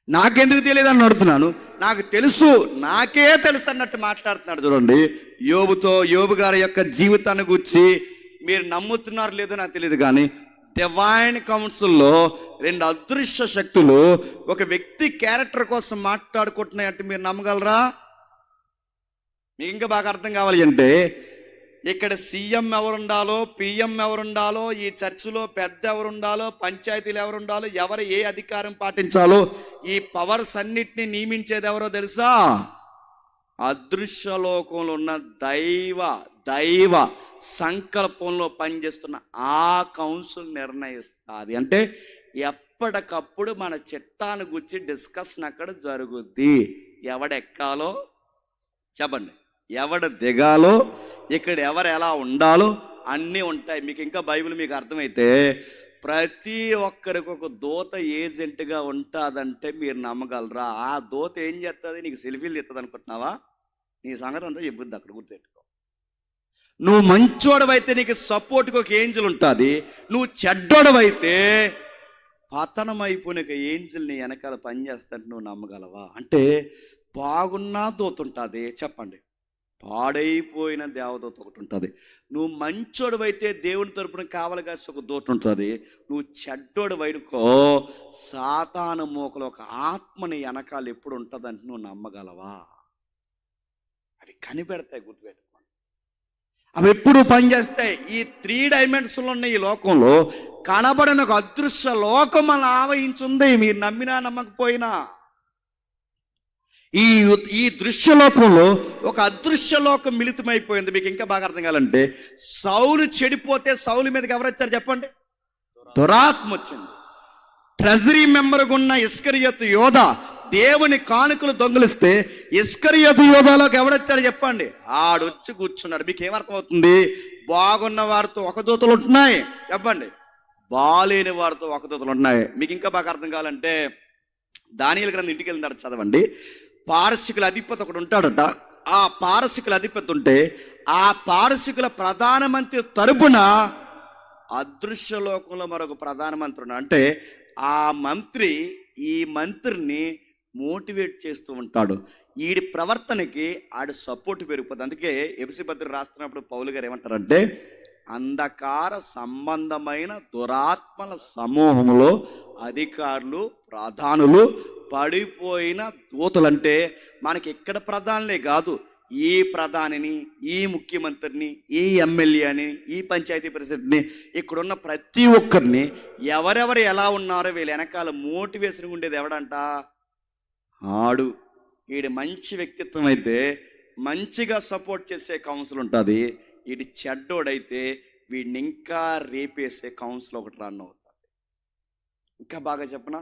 నాకెందుకు తెలియదు అని అడుగుతున్నాను. నాకు తెలుసు, నాకే తెలుసు అన్నట్టు మాట్లాడుతున్నాడు. చూడండి, యోబు గారి యొక్క జీవితాన్ని గురించి మీరు నమ్ముతున్నారు లేదో నాకు తెలియదు, కానీ డివైన్ కౌన్సిల్లో 2 అదృశ్య శక్తులు ఒక వ్యక్తి క్యారెక్టర్ కోసం మాట్లాడుకుంటున్నాయంటే మీరు నమ్మగలరా? మీకు ఇంకా బాగా అర్థం కావాలి అంటే, ఇక్కడ సీఎం ఎవరుండాలో, పిఎం ఎవరుండాలో, ఈ చర్చిలో పెద్ద ఎవరుండాలో, పంచాయతీలు ఎవరుండాలో, ఎవరు ఏ అధికారం పాటించాలో, ఈ పవర్స్ అన్నిటిని నియమించేది ఎవరో తెలుసా? అదృశ్య లోకంలో ఉన్న దైవ సంకల్పంలో పనిచేస్తున్న ఆ కౌన్సిల్ నిర్ణయిస్తుంది. అంటే ఎప్పటికప్పుడు మన చట్టాన్ని గురించి డిస్కషన్ అక్కడ జరుగుద్ది. ఎవడెక్కాలో చెప్పండి, ఎవడు దిగాలో, ఇక్కడ ఎవరు ఎలా ఉండాలో అన్నీ ఉంటాయి. మీకు ఇంకా బైబిల్ మీకు అర్థమైతే ప్రతి ఒక్కరికి ఒక దూత ఏజెంట్గా ఉంటుందంటే మీరు నమ్మగలరా? ఆ దూత ఏం చేస్తుంది? నీకు సెల్ఫీలు తెస్తుంది అనుకుంటున్నావా? నీ సంగతి అంతా చెప్పుద్ది, అక్కడ గుర్తుపెట్టుకో. నువ్వు మంచోడవైతే నీకు సపోర్ట్కి ఒక ఏంజల్ ఉంటుంది. నువ్వు చెడ్డోడవైతే పతనం అయిపోయిన ఒక ఏంజల్ నీ వెనకాల పనిచేస్తుంటే నువ్వు నమ్మగలవా? అంటే బాగున్నా దూత ఉంటుంది, చెప్పండి. పాడైపోయిన దేవదూత ఒకటి ఉంటుంది. నువ్వు మంచోడువైతే దేవుని తరపున కావలిగా ఒక దూత ఉంటుంది. నువ్వు చెడ్డోడు వైనుకో సాతాను మోకలో ఒక ఆత్మని వెనకాల ఎప్పుడు ఉంటుందంటే నువ్వు నమ్మగలవా? అవి కనిపెడతాయి, గుర్తుపెట్టుకోండి. అవి ఎప్పుడు పనిచేస్తాయి. ఈ 3 డైమెన్షన్లు ఉన్న ఈ లోకంలో కనబడిన ఒక అదృశ్య లోకం మనం ఆవహించుంది, మీరు నమ్మినా నమ్మకపోయినా. ఈ దృశ్యలోకంలో ఒక అదృశ్య లోకం మిళితమైపోయింది. మీకు ఇంకా బాగా అర్థం కావాలంటే, సౌలు చెడిపోతే సౌలు మీదకి ఎవరు వచ్చారు చెప్పండి? దురాత్మ వచ్చింది. ట్రెజరీ మెంబర్గా ఉన్న ఇస్కరియోతు యోధ దేవుని కానుకలు దొంగిలిస్తే ఇస్కరియోతు యోధాలోకి ఎవడొచ్చాడు చెప్పండి? ఆడొచ్చి కూర్చున్నాడు. మీకు ఏమర్థమవుతుంది? బాగున్న వారితో ఒక దూతలు ఉంటున్నాయి, చెప్పండి. బాలేని వారితో ఒక దూతలు ఉన్నాయి. మీకు ఇంకా బాగా అర్థం కావాలంటే దానియేలు గ్రంథం ఇంటికి వెళ్ళిన తర్వాత చదవండి. పారసికుల అధిపతి ఒకడు ఉంటాడట. ఆ పారసికుల అధిపతి ఉంటే ఆ పారసికుల ప్రధానమంత్రి తరపున అదృశ్య లోకంలో మరొక ప్రధానమంత్రి ఉన్నాడు. అంటే ఆ మంత్రి ఈ మంత్రిని మోటివేట్ చేస్తూ ఉంటాడు. ఈడి ప్రవర్తనకి ఆడు సపోర్ట్ పెరిగిపోతుంది. అందుకే ఎఫెసీ పత్రిక రాస్తున్నప్పుడు పౌలు గారు ఏమంటారంటే, అంధకార సంబంధమైన దురాత్మల సమూహంలో అధికారులు, ప్రధానులు, పడిపోయిన దూతలంటే మనకి ఇక్కడ ప్రధానులే కాదు, ఈ ప్రధానిని, ఈ ముఖ్యమంత్రిని, ఈ ఎమ్మెల్యేని, ఈ పంచాయతీ ప్రెసిడెంట్ని, ఇక్కడున్న ప్రతి ఒక్కరిని ఎవరెవరు ఎలా ఉన్నారో వీళ్ళ వెనకాల మోటివేషన్ ఉండేది ఎవడంట? ఆడు. వీడి మంచి వ్యక్తిత్వం అయితే మంచిగా సపోర్ట్ చేసే కౌన్సిల్ ఉంటుంది. వీడి చెడ్డోడైతే వీడిని ఇంకా రేపేసే కౌన్సిల్ ఒకటి రన్ అవుతుంది. ఇంకా బాగా చెప్పనా?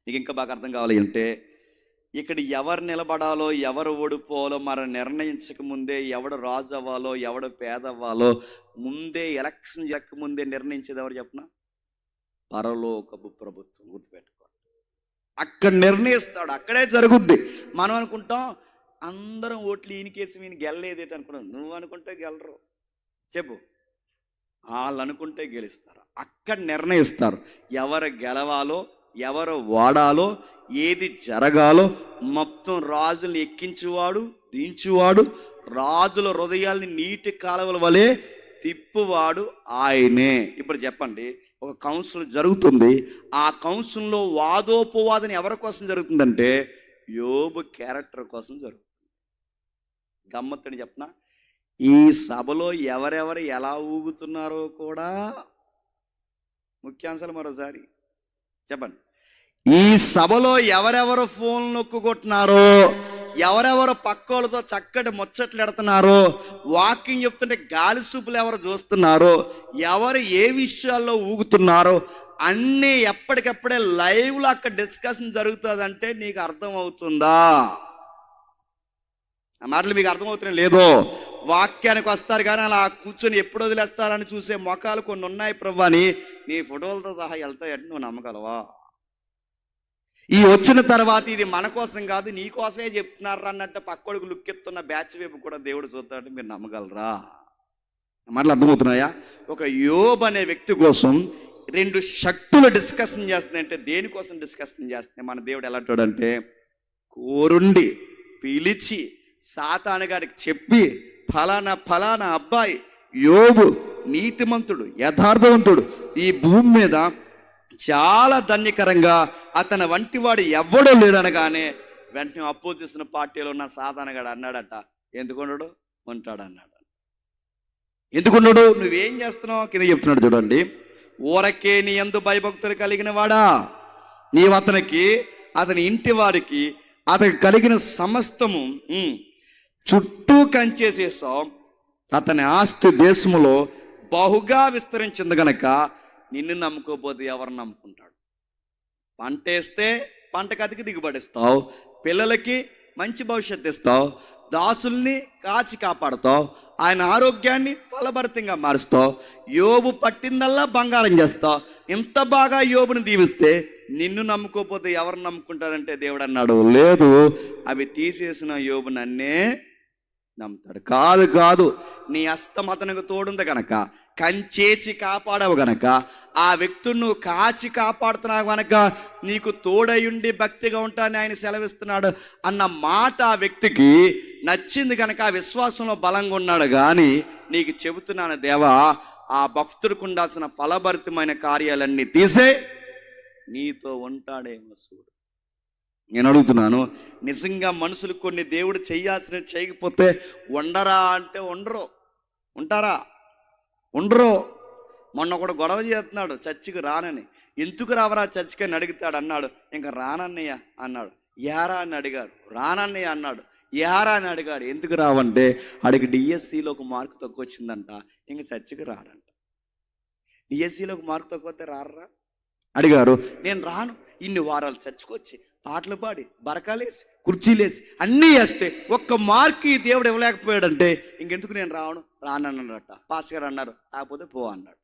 నీకు ఇంకా బాగా అర్థం కావాలి అంటే, ఇక్కడ ఎవరు నిలబడాలో, ఎవరు ఓడిపోవాలో మనం నిర్ణయించక ముందే, ఎవడు రాజు అవ్వాలో, ఎవడు పేద అవ్వాలో ముందే, ఎలక్షన్ జరగక ముందే నిర్ణయించేది ఎవరు చెప్పనా? పరలోకపు ప్రభుత్వం. గుర్తుపెట్టుకోండి, అక్కడ నిర్ణయిస్తాడు, అక్కడే జరుగుద్ది. మనం అనుకుంటాం అందరం ఓట్లు ఈయనకేసి ఈయన గెలలేదేటి అనుకున్నాం. నువ్వు అనుకుంటే గెలరు, చెప్పు. వాళ్ళు అనుకుంటే గెలుస్తారు. అక్కడ నిర్ణయిస్తారు ఎవరు గెలవాలో, ఎవరు వాడాలో, ఏది జరగాలో. మొత్తం రాజుల్ని ఎక్కించువాడు, దించువాడు, రాజుల హృదయాల్ని నీటి కాలువల వలె తిప్పువాడు ఆయనే. ఇప్పుడు చెప్పండి, ఒక కౌన్సిల్ జరుగుతుంది. ఆ కౌన్సిల్లో వాదోపవాదన ఎవరి కోసం జరుగుతుందంటే యోబు క్యారెక్టర్ కోసం జరుగుతుంది. గమ్మత్తని చెప్పనా, ఈ సభలో ఎవరెవరు ఎలా ఊగుతున్నారో కూడా ముఖ్యాంశాలు మరోసారి చెప్పండి. ఈ సభలో ఎవరెవరు ఫోన్ నొక్కుకుంటున్నారో, ఎవరెవరు పక్కోళ్ళతో చక్కటి ముచ్చట్లు ఎడుతున్నారో, వాకింగ్ చెప్తుంటే గాలి సూపులు ఎవరు చూస్తున్నారో, ఎవరు ఏ విషయాల్లో ఊగుతున్నారో అన్నీ ఎప్పటికప్పుడే లైవ్లో అక్కడ డిస్కషన్ జరుగుతుందంటే నీకు అర్థం అవుతుందా? ఆ మాటలు మీకు అర్థమవుతున్నాయి లేదో? వాక్యానికి వస్తారు కానీ అలా కూర్చొని ఎప్పుడు వదిలేస్తారని చూసే మొఖాలు కొన్ని ఉన్నాయి ప్రభు అని నీ ఫోటోలతో సహా వెళ్తాయంటే నువ్వు నమ్మగలవా? ఈ వచ్చిన తర్వాత ఇది మన కోసం కాదు, నీ కోసమే చెప్తున్నారు అన్నట్టు పక్కోడికి లుక్కెత్తున్న బ్యాచ్ వైపు కూడా దేవుడు చూస్తాడంటే మీరు నమ్మగలరా? మాటలు అర్థమవుతున్నాయా? ఒక యోబు అనే వ్యక్తి కోసం రెండు శక్తులు డిస్కషన్ చేస్తున్నాయంటే దేనికోసం డిస్కషన్ చేస్తున్నాయి? మన దేవుడు ఎలాంటాడంటే కోరుండి పిలిచి సాతాను గారికి చెప్పి ఫలానా అబ్బాయి యోబు నీతిమంతుడు యథార్థవంతుడు, ఈ భూమి మీద చాలా ధన్యకరంగా అతని వంటి వాడు ఎవడో లేడనగానే వెంటనే అపోజిషన్ పార్టీలో ఉన్న సాతానగాడు అన్నాడట, ఎందుకున్నాడు ఉంటాడు అన్నాడు. ఎందుకున్నాడు? నువ్వేం చేస్తున్నావు కింద చెప్తున్నాడు చూడండి. ఊరకే నీ యందు భయభక్తులు కలిగిన వాడా, నీవు అతనికి అతని ఇంటి వారికి అతనికి కలిగిన సమస్తము చుట్టూ కంచేసేసావు. అతని ఆస్తి దేశములో బహుగా విస్తరించింది గనక నిన్ను నమ్ముకోపోతే ఎవరు నమ్ముకుంటాడు? పంట వేస్తే పంటకు అతికి దిగుబడిస్తావు, పిల్లలకి మంచి భవిష్యత్తు ఇస్తావు, దాసుల్ని కాచి కాపాడుతావు, ఆయన ఆరోగ్యాన్ని ఫలభరితంగా మారుస్తావు, యోబు పట్టిందల్లా బంగారం చేస్తావు. ఇంత బాగా యోబుని దీవిస్తే నిన్ను నమ్ముకోపోతే ఎవరు నమ్ముకుంటాడంటే దేవుడు అన్నాడు, లేదు అవి తీసేసిన యోబు నన్నే నమ్ముతాడు. కాదు నీ హస్తం అతనికి తోడుంది గనక, కంచేచి కాపాడవు గనక, ఆ వ్యక్తులను నువ్వు కాచి కాపాడుతున్నావు గనక నీకు తోడయుండి భక్తిగా ఉంటానని ఆయన సెలవిస్తున్నాడు అన్న మాట ఆ వ్యక్తికి నచ్చింది కనుక ఆ విశ్వాసంలో బలంగా ఉన్నాడు. కానీ నీకు చెబుతున్నాను దేవా, ఆ భక్తుడికి ఉండాల్సిన ఫలభరితమైన కార్యాలన్నీ తీసే నీతో ఉంటాడేమో చూడు. నేను అడుగుతున్నాను, నిజంగా మనుషులు కొన్ని దేవుడు చెయ్యాల్సినవి చేయకపోతే ఉండరా అంటే ఉండరు, ఉంటారా? ఉండరు. మొన్న కూడా గొడవ చేస్తున్నాడు చర్చికి రానని. ఎందుకు రావరా చర్చికి అని అడుగుతాడు. అన్నాడు ఇంకా రానన్నయ్య అన్నాడు. యారా అని అడిగారు, రానన్నయ్య అన్నాడు. యారా అని అడిగాడు, ఎందుకు రావంటే అడిగి డిఎస్సిలో ఒక మార్కు తక్కువ వచ్చిందంట, ఇంక చర్చికి రాడంట. డిఎస్సిలో ఒక మార్కు తక్కువ వస్తే రారా అడిగారు. నేను రాను. ఇన్ని వారాలు చర్చకొచ్చి పాటలు పాడి బరకాలేసి కుర్చీలేసి అన్నీ వేస్తే ఒక్క మార్కు ఈ దేవుడు ఇవ్వలేకపోయాడంటే ఇంకెందుకు నేను రానన్నాడట. పాస్టర్ గారు అన్నారు, కాకపోతే పో అన్నాడు.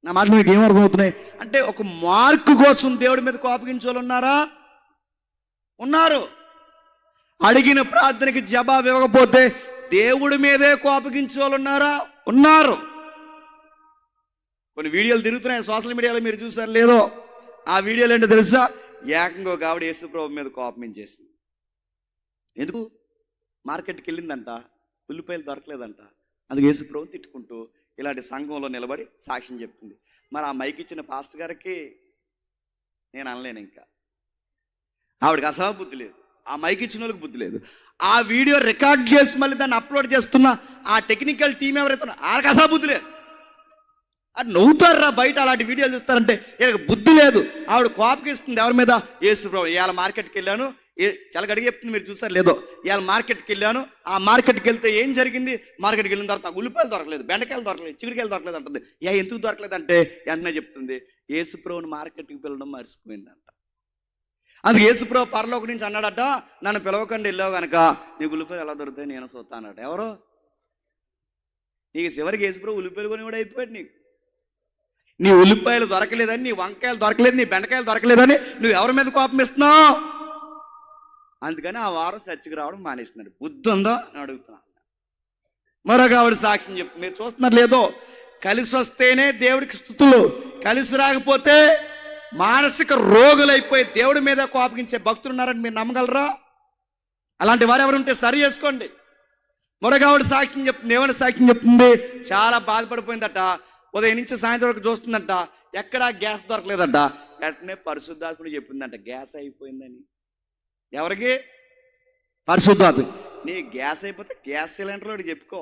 నా మాటలు మీకు ఏమర్థమవుతున్నాయి అంటే, ఒక మార్కు కోసం దేవుడి మీద కోపగించే ఉన్నారా? ఉన్నారు. అడిగిన ప్రార్థనకి జవాబు ఇవ్వకపోతే దేవుడి మీదే కోపగించే వాళ్ళు ఉన్నారా? ఉన్నారు. కొన్ని వీడియోలు తిరుగుతున్నాయి సోషల్ మీడియాలో, మీరు చూసారు లేదో. ఆ వీడియోలు ఏంటో తెలుసా? ఏకంగా ఒక ఆవిడ యేసుప్రభు మీద కోపమించేసింది. ఎందుకు? మార్కెట్కి వెళ్ళిందంట, ఉల్లిపాయలు దొరకలేదంట. అందుకు యేసుప్రభు తిట్టుకుంటూ ఇలాంటి సంఘంలో నిలబడి సాక్ష్యం చెప్తుంది. మరి ఆ మైక్ ఇచ్చిన పాస్టర్ గారికి నేను అనలేను. ఇంకా ఆవిడకి అసలు బుద్ధి లేదు, ఆ మైక్ ఇచ్చిన వాళ్ళకి బుద్ధి లేదు. ఆ వీడియో రికార్డ్ చేసి మళ్ళీ దాన్ని అప్లోడ్ చేస్తున్న ఆ టెక్నికల్ టీం ఎవరైతే వాళ్ళకి అసలు బుద్ధి లేదు. అది నవ్వుతారా బయట అలాంటి వీడియోలు చూస్తారంటే? బుద్ధి లేదు. ఆవిడ కోపగిస్తుంది ఎవరి మీద? యేసుప్రభు. ఇవాళ మార్కెట్కి వెళ్ళాను, చాలా గడిగి చెప్తుంది, మీరు చూసారు లేదో. ఇవాళ మార్కెట్కి వెళ్ళాను, ఆ మార్కెట్కి వెళ్తే ఏం జరిగింది? మార్కెట్కి వెళ్ళిన తర్వాత ఉల్లిపాయలు దొరకలేదు, బెండకాయలు దొరకలేదు, చిగుడికాయలు దొరకలేదు అంటుంది. ఎందుకు దొరకలేదు అంటే వెంటనే చెప్తుంది, యేసుప్రభుని మార్కెట్కి పిలవడం మర్చిపోయిందంట. అందుకు యేసుప్రభు పరలోకం నుంచి అన్నాడట, నన్ను పిలవకుండా వెళ్ళావు కనుక నీకు ఉల్లిపాయలు ఎలా దొరుకుతాయి నేను చూస్తానట. ఎవరో నీకు చివరికి యేసుప్రభు ఉల్లిపాయలు కొని కూడా అయిపోయాడు. నీ ఉల్లిపాయలు దొరకలేదని, నీ వంకాయలు దొరకలేదు, నీ బెండకాయలు దొరకలేదని నువ్వు ఎవరి మీద కోపం ఇస్తున్నావు? అందుకని ఆ వారం చర్చికి రావడం మానేస్తున్నాడు. బుద్ధి ఉందో అని అడుగుతున్నాను. మరొక ఆవిడ సాక్ష్యం చెప్పు, మీరు చూస్తున్నారు లేదో. కలిసి వస్తేనే దేవుడికి స్తుతులు, కలిసి రాకపోతే మానసిక రోగులైపోయి దేవుడి మీద కోపగించే భక్తులు ఉన్నారని మీరు నమ్మగలరా? అలాంటి వారు ఎవరుంటే సరి చేసుకోండి. మరొక ఆవిడ సాక్ష్యం చెప్తుంది. ఏమైనా సాక్ష్యం చెప్తుంది? చాలా బాధపడిపోయిందట. ఉదయం నుంచి సాయంత్రం వరకు చూస్తుందంట, ఎక్కడా గ్యాస్ దొరకలేదంట. వెంటనే పరిశుద్ధాత్ముడు చెప్పిందంట గ్యాస్ అయిపోయిందని. ఎవరికి? పరిశుద్ధాత్మ. నీ గ్యాస్ అయిపోతే గ్యాస్ సిలిండర్లో చెప్పుకో.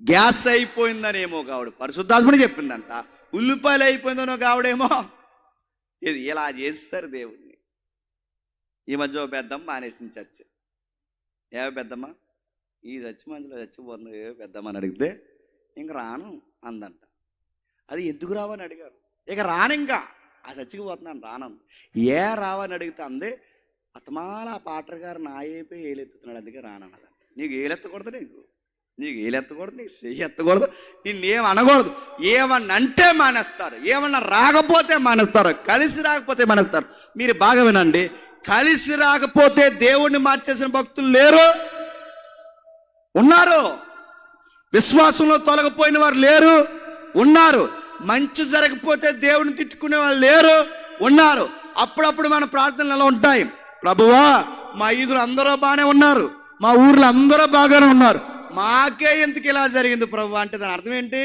గ్యాస్ అయిపోయిందనేమో కావుడు పరిశుద్ధాత్ముడు చెప్పిందంట. ఉల్లిపాయలు అయిపోయిందనో కావుడేమో. ఇది ఇలా చేస్తారు దేవుడిని. ఈ మధ్య పెద్దమ్మ మానేసింది చర్చ్. ఏవో పెద్దమ్మ, ఈ చర్చ్ మధ్యలో చచ్చిపోతుంది ఏవో పెద్దమ్మ అని అడిగితే ఇంక రాను అందంట. అది ఎందుకు రావని అడిగారు. ఇక రాను, ఇంకా ఆ చర్చికి పోతున్నాను రాను. ఏ రావని అడిగితే అందే, అతమాల ఆ పాటర్ గారు నా అయిపోయి ఏలెత్తుతున్నాడు, అందుకే రానన్నదంట. నీకు ఏలెత్తకూడదు, నీకు ఏలెత్తకూడదు, నీకు చెయ్యి ఎత్తకూడదు, నిన్నేం అనకూడదు. ఏమన్నంటే మానేస్తారు, ఏమన్నా రాకపోతే మానేస్తారు, కలిసి రాకపోతే మానేస్తారు. మీరు బాగా వినండి, కలిసి రాకపోతే దేవుణ్ణి మార్చేసిన భక్తులు లేరు, ఉన్నారు. విశ్వాసంలో తొలగిపోయిన వారు లేరు, ఉన్నారు. మంచి జరగకపోతే దేవుని తిట్టుకునే వాళ్ళు లేరు, ఉన్నారు. అప్పుడప్పుడు మన ప్రార్థనలు ఎలా ఉంటాయి, ప్రభువా మా ఈదులు అందరూ బాగానే ఉన్నారు, మా ఊర్లో అందరూ బాగానే ఉన్నారు, మాకే ఎందుకు ఇలా జరిగింది ప్రభు అంటే దాని అర్థం ఏంటి?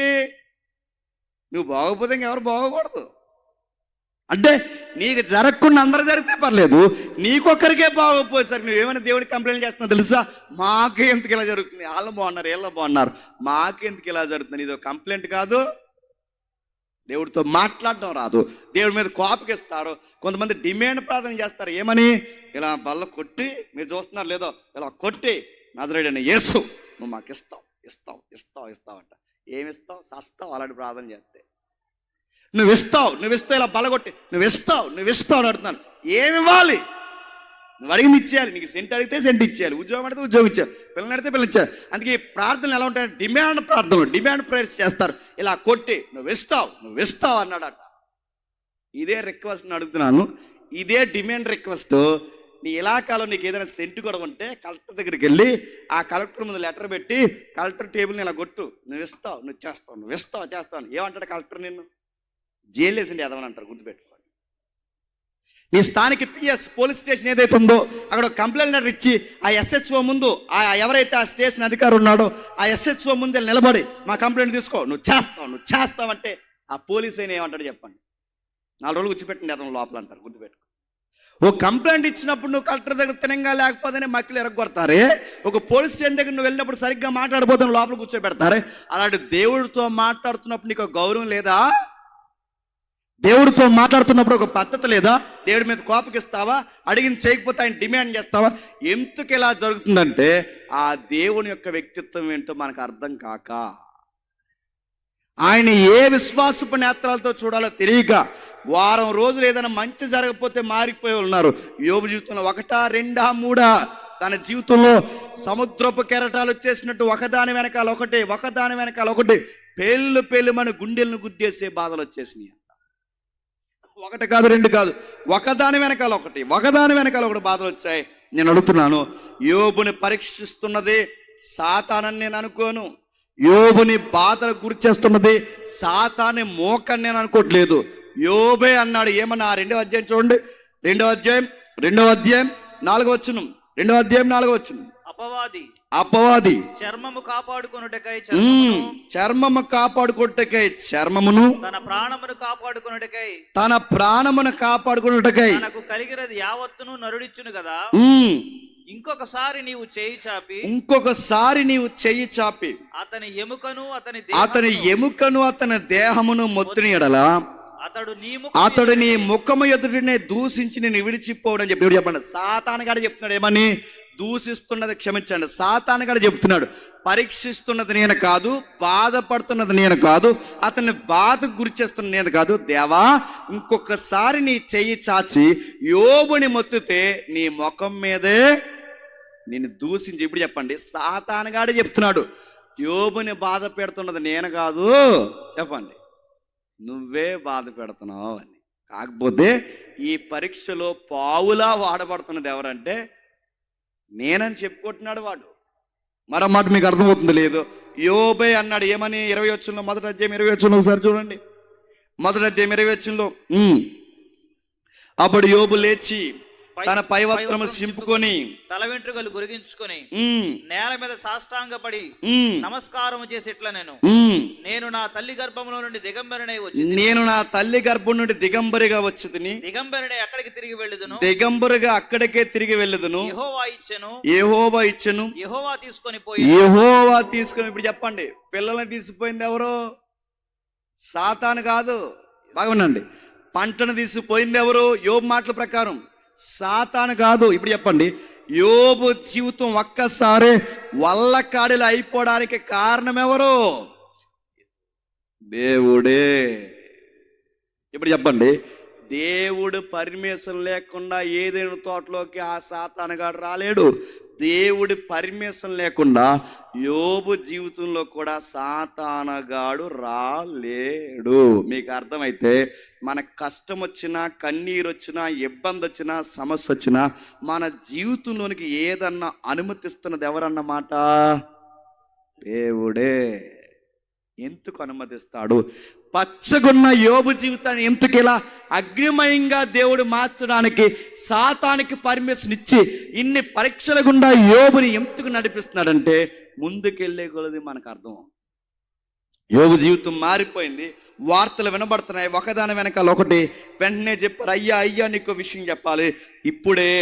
నువ్వు బాగోపోతే ఇంకెవరు బాగోకూడదు అంటే, నీకు జరగకుండా అందరూ జరిగితే పర్లేదు, నీకొక్కరికే బాగోపోయేసరికి నువ్వేమైనా దేవుడికి కంప్లైంట్ చేస్తున్నావు తెలుసా? మాకే ఎందుకు ఇలా జరుగుతుంది, వాళ్ళు బాగున్నారు వీళ్ళు బాగున్నారు, మాకే ఎందుకు ఇలా జరుగుతుంది? ఇది కంప్లైంట్ కాదు, దేవుడితో మాట్లాడడం రాదు, దేవుడి మీద కోపకిస్తారు. కొంతమంది డిమాండ్ ప్రార్థన చేస్తారు, ఏమని? ఇలా బల్ల కొట్టి, మీరు చూస్తున్నారు లేదో, ఇలా కొట్టి నజరేయుడైన యేసు నువ్వు మాకు ఇస్తావు ఇస్తావు ఇస్తావు ఇస్తావు అంట. ఏమిస్తావు? సస్తావు. అలాంటి ప్రార్థన చేస్తే నువ్వు ఇస్తావు ఇలా బలగొట్టి నువ్వు ఇస్తావు అని అడుగుతున్నాను. ఏమి ఇవ్వాలి? నువ్వు అడిగింది ఇచ్చేయాలి. నీకు సెంట్ అడిగితే సెంట్ ఇచ్చేయాలి, ఉద్యోగం అడిగితే ఉద్యోగం ఇచ్చేయాలి, పిల్లలు అడిగితే పిల్లలు ఇచ్చేయాలి. అందుకే ఈ ప్రార్థనలు ఎలా ఉంటాయంటే డిమాండ్ ప్రార్థనలు, డిమాండ్ ప్రేయర్స్ చేస్తారు. ఇలా కొట్టి నువ్వు ఇస్తావు అన్నాడట. ఇదే రిక్వెస్ట్ అడుగుతున్నాను, ఇదే డిమాండ్ రిక్వెస్ట్. నీ ఇలాకాలో నీకు ఏదైనా సెంటు కూడా ఉంటే కలెక్టర్ దగ్గరికి వెళ్ళి ఆ కలెక్టర్ ముందు లెటర్ పెట్టి కలెక్టర్ టేబుల్ని ఇలా కొట్టు, నువ్వు చేస్తావు. ఏమంటాడు కలెక్టర్? నిన్ను జైలు వేసిండి ఎదవని అంటారు, గుర్తుపెట్టుకోండి. నీ స్థానిక పిఎస్ పోలీస్ స్టేషన్ ఏదైతే ఉందో అక్కడ కంప్లైంట్ లెటర్ ఇచ్చి ఆ ఎస్హెచ్ఓ ముందు, ఎవరైతే ఆ స్టేషన్ అధికారి ఉన్నాడో ఆ ఎస్హెచ్ఓ ముందు నిలబడి మా కంప్లైంట్ తీసుకో, నువ్వు చేస్తావంటే ఆ పోలీస్ అయినా ఏమంటాడు చెప్పండి? 4 రోజులు కూర్చోపెట్టండి ఎదవం లోపల అంటారు, గుర్తుపెట్టుకో. ఓ కంప్లైంట్ ఇచ్చినప్పుడు నువ్వు కలెక్టర్ దగ్గర తినంగా లేకపోతేనే మక్కలు ఎరగొడతారే. ఒక పోలీస్ స్టేషన్ దగ్గర నువ్వు వెళ్ళినప్పుడు సరిగ్గా మాట్లాడబోతున్న లోపల కూర్చోబెడతారే. అలాంటి దేవుడితో మాట్లాడుతున్నప్పుడు నీకు గౌరవం లేదా? దేవుడితో మాట్లాడుతున్నప్పుడు ఒక పద్ధతి లేదా? దేవుడి మీద కోపకిస్తావా? అడిగింది చేయకపోతే ఆయన డిమాండ్ చేస్తావా? ఎందుకు ఇలా జరుగుతుందంటే ఆ దేవుని యొక్క వ్యక్తిత్వం ఏంటో మనకు అర్థం కాక, ఆయన ఏ విశ్వాసపు నేత్రాలతో చూడాలో తెలియక, వారం రోజులు ఏదైనా మంచి జరగకపోతే మారిపోయి ఉన్నారు. యోబు జీవితంలో 1, 2, 3 తన జీవితంలో సముద్రపు కెరటాలు వచ్చేసినట్టు ఒకదాని వెనకాల ఒకటి పేళ్ళు మన గుండెలను గుద్దేసే బాధలు వచ్చేసినాయి. 1 కాదు 2 కాదు, ఒకదాని వెనకాల ఒకటి బాధలు వచ్చాయి. నేను అడుగుతున్నాను, యోబుని పరీక్షిస్తున్నది సాతానని నేను అనుకోను. యోబుని బాధలు గురి చేస్తున్నది సాతాని మోకని నేను అనుకోవట్లేదు. యోబే అన్నాడు, ఏమన్నా 2వ అధ్యాయం చూడండి, 2వ అధ్యాయం 4వ వచనం, 2వ అధ్యాయం 4వ వచనం. అపవాది చర్మము కాపాడుకొనుటకై చర్మమును తన ప్రాణమును కాపాడుకొనుటకై తనకు కలిగినది యావత్తును నరుడిచ్చును కదా. ఇంకొకసారి నీవు చెయ్యి చాపి అతని ఎముకను అతని దేహమును మొత్తుని ఎడల అతడు నీ ముఖము ఎదుటినే దూషించి నేను విడిచిపోవడం చెప్పి చెప్పండి. సాతానుగాడు చెప్తున్నాడు, ఏమని? దూషిస్తున్నది క్షమించండి. సాతానుగాడు చెప్తున్నాడు, పరీక్షిస్తున్నది నేను కాదు, బాధపడుతున్నది నేను కాదు, అతన్ని బాధకు గురి చేస్తున్నది నేను కాదు. దేవా, ఇంకొకసారి నీ చెయ్యి చాచి యోబుని మొత్తితే నీ ముఖం మీదే నేను దూషించి. ఇప్పుడు చెప్పండి, సాతానుగాడు చెప్తున్నాడు, యోబుని బాధ పెడుతున్నది నేను కాదు, చెప్పండి, నువ్వే బాధ పెడుతున్నావు అని. కాకపోతే ఈ పరీక్షలో పావులా వాడబడుతున్నది ఎవరంటే నేనని చెప్పుకుంటున్నాడు వాడు. మరో మాట మీకు అర్థమవుతుంది లేదు? యోబే అన్నాడు, ఏమని? 20వ వచనంలో, 1వ అధ్యాయం 20వ వచనంలో ఒకసారి చూడండి. 1వ అధ్యాయం 20వ వచనంలో, అప్పుడు యోబు లేచి తన పై వస్త్రము సింపుకొని తల వెంట్రుకలు గురిగించుకొని నేల మీద సాష్టాంగపడి నమస్కారం చేసి ఇట్లా, నేను నా తల్లి గర్భంలో నుండి దిగంబరిగా వచ్చి దిగంబరిని అక్కడికి తిరిగి వెళ్ళుదును, దిగంబరిగా అక్కడికే తిరిగి వెళ్ళుదును. యెహోవా ఇచ్చెను, యెహోవా తీసుకొని. ఇప్పుడు చెప్పండి, పిల్లల్ని తీసిపోయింది ఎవరు? సాతాను కాదు. బాగుండండి. పంటను తీసిపోయింది ఎవరు? యోబు మాటల ప్రకారం సాతాను కాదు. ఇప్పుడు చెప్పండి, యోబు జీవితం ఒక్కసారి వల్లకాడిలో అయిపోవడానికి కారణం ఎవరు? దేవుడే. ఇప్పుడు చెప్పండి, దేవుడు పర్మిషన్ లేకుండా ఏదైనా తోటలోకి ఆ సాతానుగాడు రాలేడు. దేవుడి పర్మిషన్ లేకుండా యోబు జీవితంలో కూడా సాతానుగాడు రాలేడు. మీకు అర్థమైతే మన కష్టం వచ్చినా, కన్నీరు వచ్చినా, ఇబ్బంది వచ్చినా, సమస్య వచ్చినా మన జీవితంలోనికి ఏదన్నా అనుమతిస్తున్నది ఎవరన్నమాట? దేవుడే. ఎందుకు అనుమతిస్తాడు? పచ్చగున్న యోబు జీవితాన్ని ఎందుకు ఇలా అగ్నిమయంగా దేవుడు మార్చడానికి సాతానికి పర్మిషన్ ఇచ్చి ఇన్ని పరీక్షల గుండా యోబుని ఎందుకు నడిపిస్తున్నాడంటే ముందుకెళ్ళే కొలది మనకు అర్థం. యోబు జీవితం మారిపోయింది. వార్తలు వినబడుతున్నాయి, ఒకదాని వెనకాల ఒకటి. వెంటనే చెప్పారు, అయ్యా నీకు విషయం చెప్పాలి. ఇప్పుడే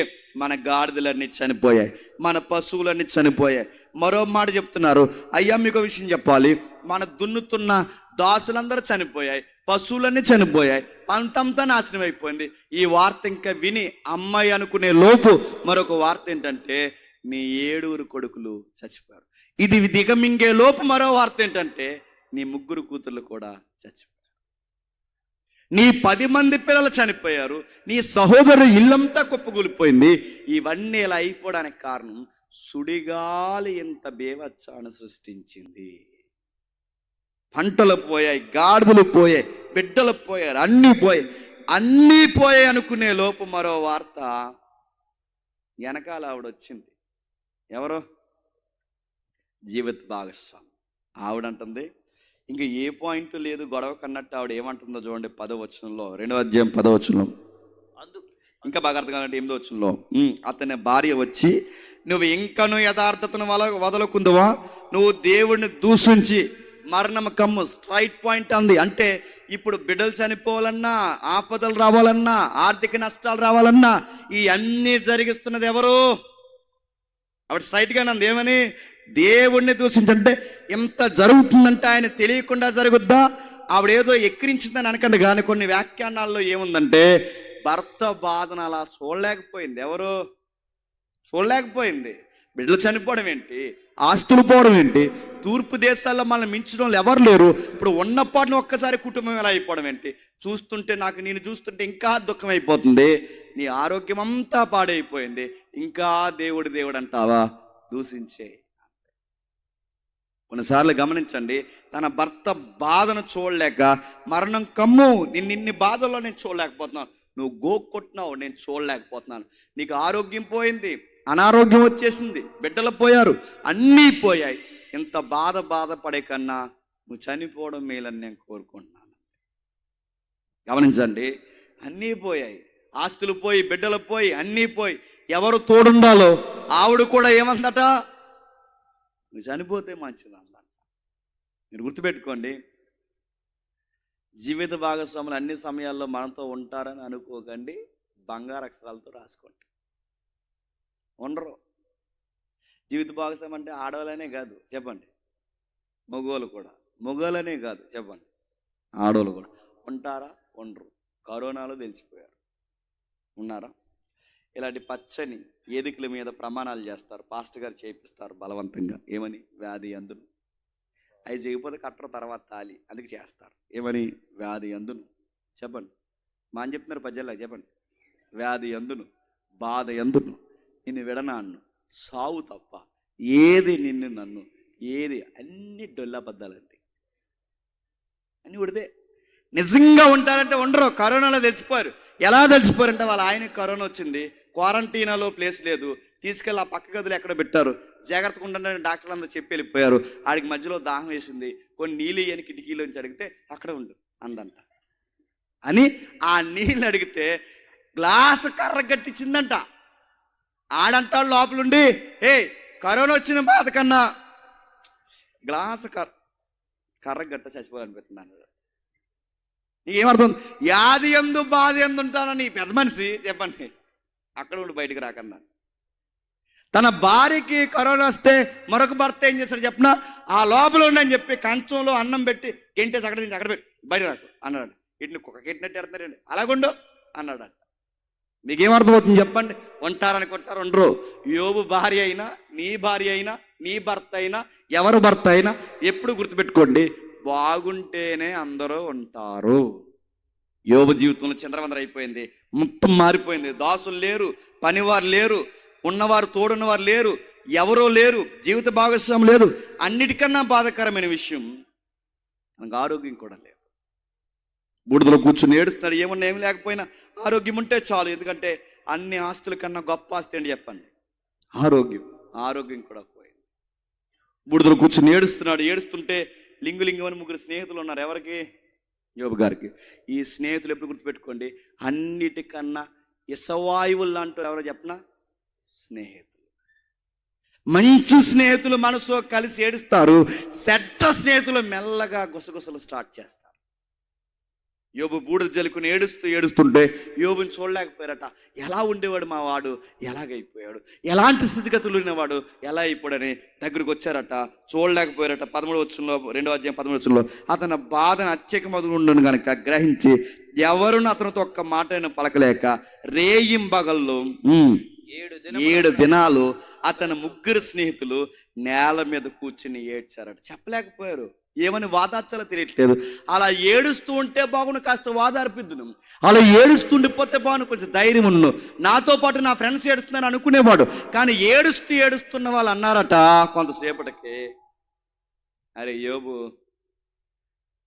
మన గాడిదలన్నీ చనిపోయాయి, మన పశువులన్నీ చనిపోయాయి. మరో మాట చెప్తున్నారు, అయ్యా మీకు విషయం చెప్పాలి, మన దున్నుతున్న దాసులందరూ చనిపోయాయి, పశువులన్నీ చనిపోయాయి, పంటంతా నాశనం అయిపోయింది. ఈ వార్త ఇంకా విని అమ్మాయి అనుకునే లోపు మరొక వార్త ఏంటంటే నీ 7 కొడుకులు చచ్చిపోయారు. ఇది దిగమింగే లోపు మరో వార్త ఏంటంటే నీ 3 కూతుర్లు కూడా చచ్చిపోయారు, నీ 10 మంది పిల్లలు చనిపోయారు, నీ సహోదరు ఇల్లంతా కుప్పగూలిపోయింది. ఇవన్నీ ఇలా అయిపోవడానికి కారణం సుడిగాలి ఇంత బేవచ్చాను సృష్టించింది. పంటలు పోయాయి, గాడిదలు పోయాయి, బిడ్డలు పోయారు, అన్నీ పోయాయి అనుకునే లోపు మరో వార్త వెనకాల ఆవిడ వచ్చింది. ఎవరో జీవిత భాగస్వామి. ఆవిడంటుంది ఇంకా ఏ పాయింట్ లేదు గొడవ కన్నట్టు. ఆవిడ ఏమంటుందో చూడండి 10వ వచనంలో, 2వ అధ్యాయం 10వ వచనంలో, ఇంకా బాగా అర్థం కావాలంటే 8వ వచనంలో, అతని భార్య వచ్చి నువ్వు ఇంకను యథార్థతను వదలకుందువా, నువ్వు దేవుడిని దూషించి మరణం కమ్ము. స్ట్రైట్ పాయింట్ అంది. అంటే ఇప్పుడు బిడ్డలు చనిపోవాలన్నా, ఆపదలు రావాలన్నా, ఆర్థిక నష్టాలు రావాలన్నా ఈ అన్నీ జరిగిస్తున్నది ఎవరు? ఆవిడ స్ట్రైట్గానే అంది. ఏమని? దేవుణ్ణి దూషించంటే ఎంత జరుగుతుందంటే ఆయన తెలియకుండా జరుగుద్దా? ఆవిడేదో ఎక్కిరించిందని అనకండి, కానీ కొన్ని వ్యాఖ్యానాల్లో ఏముందంటే భర్త బాధను అలా చూడలేకపోయింది. ఎవరు చూడలేకపోయింది? బిడ్డలు చనిపోవడం ఏంటి, ఆస్తులు పోవడం ఏంటి, తూర్పు దేశాల్లో మనల్ని మించిన వాళ్ళు ఎవరు లేరు, ఇప్పుడు ఉన్నపాటున ఒక్కసారి కుటుంబం ఎలా అయిపోవడం ఏంటి, చూస్తుంటే నేను చూస్తుంటే ఇంకా దుఃఖం అయిపోతుంది, నీ ఆరోగ్యం అంతా పాడైపోయింది, ఇంకా దేవుడు అంటావా? దూషించే. కొన్నిసార్లు గమనించండి, తన భర్త బాధను చూడలేక మరణం కమ్ము, నిన్ని బాధల్లో నేను చూడలేకపోతున్నాను, నువ్వు గోక్కొట్టినావు నేను చూడలేకపోతున్నాను, నీకు ఆరోగ్యం పోయింది, అనారోగ్యం వచ్చేసింది, బిడ్డలు పోయారు, అన్నీ పోయాయి, ఇంత బాధపడే కన్నా నువ్వు చనిపోవడం మేలని నేను కోరుకుంటున్నాను. గమనించండి, అన్నీ పోయాయి, ఆస్తులు పోయి, బిడ్డలు పోయి, అన్నీ పోయి, ఎవరు తోడుండాలో ఆవిడ కూడా ఏమందట, నువ్వు చనిపోతే మంచిది అన్నమాట. మీరు గుర్తుపెట్టుకోండి, జీవిత భాగస్వాములు అన్ని సమయాల్లో మనతో ఉంటారని అనుకోకండి, బంగారు అక్షరాలతో రాసుకోండి. ఉండరు. జీవిత భాగస్వామి అంటే ఆడవాళ్ళనే కాదు చెప్పండి, మగవాళ్ళు కూడా, మగవాళ్ళనే కాదు చెప్పండి, ఆడవాళ్ళు కూడా ఉంటారా? ఉండరు. కరోనాలో తెలిసిపోయారు. ఉన్నారా? ఇలాంటి పచ్చని వేదికల మీద ప్రమాణాలు చేస్తారు, పాస్టర్ గారు చేపిస్తారు బలవంతంగా. ఏమని? వ్యాధి అందును. అవి చేయకపోతే కట్టరు తర్వాత తాలి, అందుకు చేస్తారు. ఏమని? వ్యాధి అందును. చెప్పండి, మా అని చెప్తున్నారు పద్యాల్లో, చెప్పండి. వ్యాధి అందును, బాధ ఎందును, నిన్ను విడనాన్ను, సావు తప్ప ఏది నిన్ను నన్ను, ఏది, అన్ని డొల్లబద్దాలండి, అన్ని ఉడితే. నిజంగా ఉంటారంటే ఉండరు. కరోనాలో తెలిసిపోయారు. ఎలా తెలిసిపోయారంటే వాళ్ళ ఆయనకి కరోనా వచ్చింది, క్వారంటైనాలో ప్లేస్ లేదు, తీసుకెళ్ళి ఆ పక్క గదులు ఎక్కడ పెట్టారు, జాగ్రత్తగా ఉండండి డాక్టర్లు అందరూ చెప్పి వెళ్ళిపోయారు. ఆడికి మధ్యలో దాహం వేసింది, కొన్ని నీళ్ళు ఇయ్యని కిటికీలోంచి అడిగితే అక్కడ ఉండు అందంట అని ఆ నీళ్ళు అడిగితే గ్లాసు కర్ర గట్టించిందంట. ఆడంటాడు లోపలుండి, కరోనా వచ్చిన బాధ కన్నా గ్లాసు కర్ర గట్ట చచ్చిపోవాలనిపిస్తుంది అన్నాడు. నీకేమర్థం? యాది ఎందు బాధ ఎందు ఉంటానని పెద్ద మనిషి చెప్పండి, అక్కడ ఉండి బయటికి రాకన్నా. తన భార్యకి కరోనా వస్తే మరొక భర్త ఏం చేశాడు చెప్పిన, ఆ లోపల ఉండని చెప్పి కంచంలో అన్నం పెట్టి గెంటేసి అక్కడ నుంచి అక్కడ పెట్టి బయట రాకు అన్నాడు. ఇట్ని కుక్క కెట్టినట్టు ఎడతారండి, అలాగుండు అన్నాడు. మీకేమర్థమవుతుంది చెప్పండి? ఉంటారనుకుంటారు, ఉండరు. యోబు భార్య అయినా, నీ భార్య అయినా, నీ భర్త అయినా, ఎవరు భర్త అయినా ఎప్పుడు గుర్తుపెట్టుకోండి, బాగుంటేనే అందరూ ఉంటారు. యోబు జీవితంలో చంద్రవందర అయిపోయింది, మొత్తం మారిపోయింది. దాసులు లేరు, పనివారు లేరు, ఉన్నవారు తోడున్నవారు లేరు, ఎవరో లేరు, జీవిత భాగస్వామి లేదు. అన్నిటికన్నా బాధాకరమైన విషయం, మనకు ఆరోగ్యం కూడా లేదు. బూడిదలో కూర్చుని ఏడుస్తున్నాడు. ఏమన్నా ఏమి లేకపోయినా ఆరోగ్యం ఉంటే చాలు, ఎందుకంటే అన్ని ఆస్తుల కన్నా గొప్ప ఆస్తి అండి చెప్పండి, ఆరోగ్యం కూడా పోయింది. బూడిదలో కూర్చుని ఏడుస్తున్నాడు. ఏడుస్తుంటే లింగు అని 3 స్నేహితులు ఉన్నారు. ఎవరికి? యోబు గారికి. ఈ స్నేహితులు ఎప్పుడు గుర్తుపెట్టుకోండి, అన్నిటికన్నా ఇసవాయువులు లాంటి ఎవరో చెప్పనా, స్నేహితులు. మంచి స్నేహితులు మనసు కలిసి ఏడుస్తారు, చెడ్డ స్నేహితులు మెల్లగా గుసగుసలు స్టార్ట్ చేస్తారు. యోబు బూడిద జల్లుకుని ఏడుస్తుంటే యోబుని చూడలేకపోయారట. ఎలా ఉండేవాడు మా వాడు, ఎలాగైపోయాడు, ఎలాంటి స్థితిగతులు ఉన్నవాడు, ఎలా అయిపోయాడని దగ్గరికి వచ్చారట. చూడలేకపోయారట. 13వ వచనంలో, 2వ అధ్యాయం 13వ వచనంలో, అతని బాధను అత్యకమగుండును కనుక గ్రహించి ఎవరును అతనితో ఒక్క మాటను పలకలేక రేయింబగళ్ళు 7 దినాలు అతని 3 స్నేహితులు నేల మీద కూర్చుని ఏడ్చారట. చెప్పలేకపోయారు, ఏమని వాదార్చాలో తెలియట్లేదు. అలా ఏడుస్తూ ఉంటే బాగుండు, కాస్త వాదార్పిద్దును. అలా ఏడుస్తుండిపోతే బాగుండు, కొంచెం ధైర్యం ఉన్ను, నాతో పాటు నా ఫ్రెండ్స్ ఏడుస్తున్నారు అనుకునేవాడు. కానీ ఏడుస్తున్న వాళ్ళు అన్నారట కొంతసేపటికి, అరే యోబు,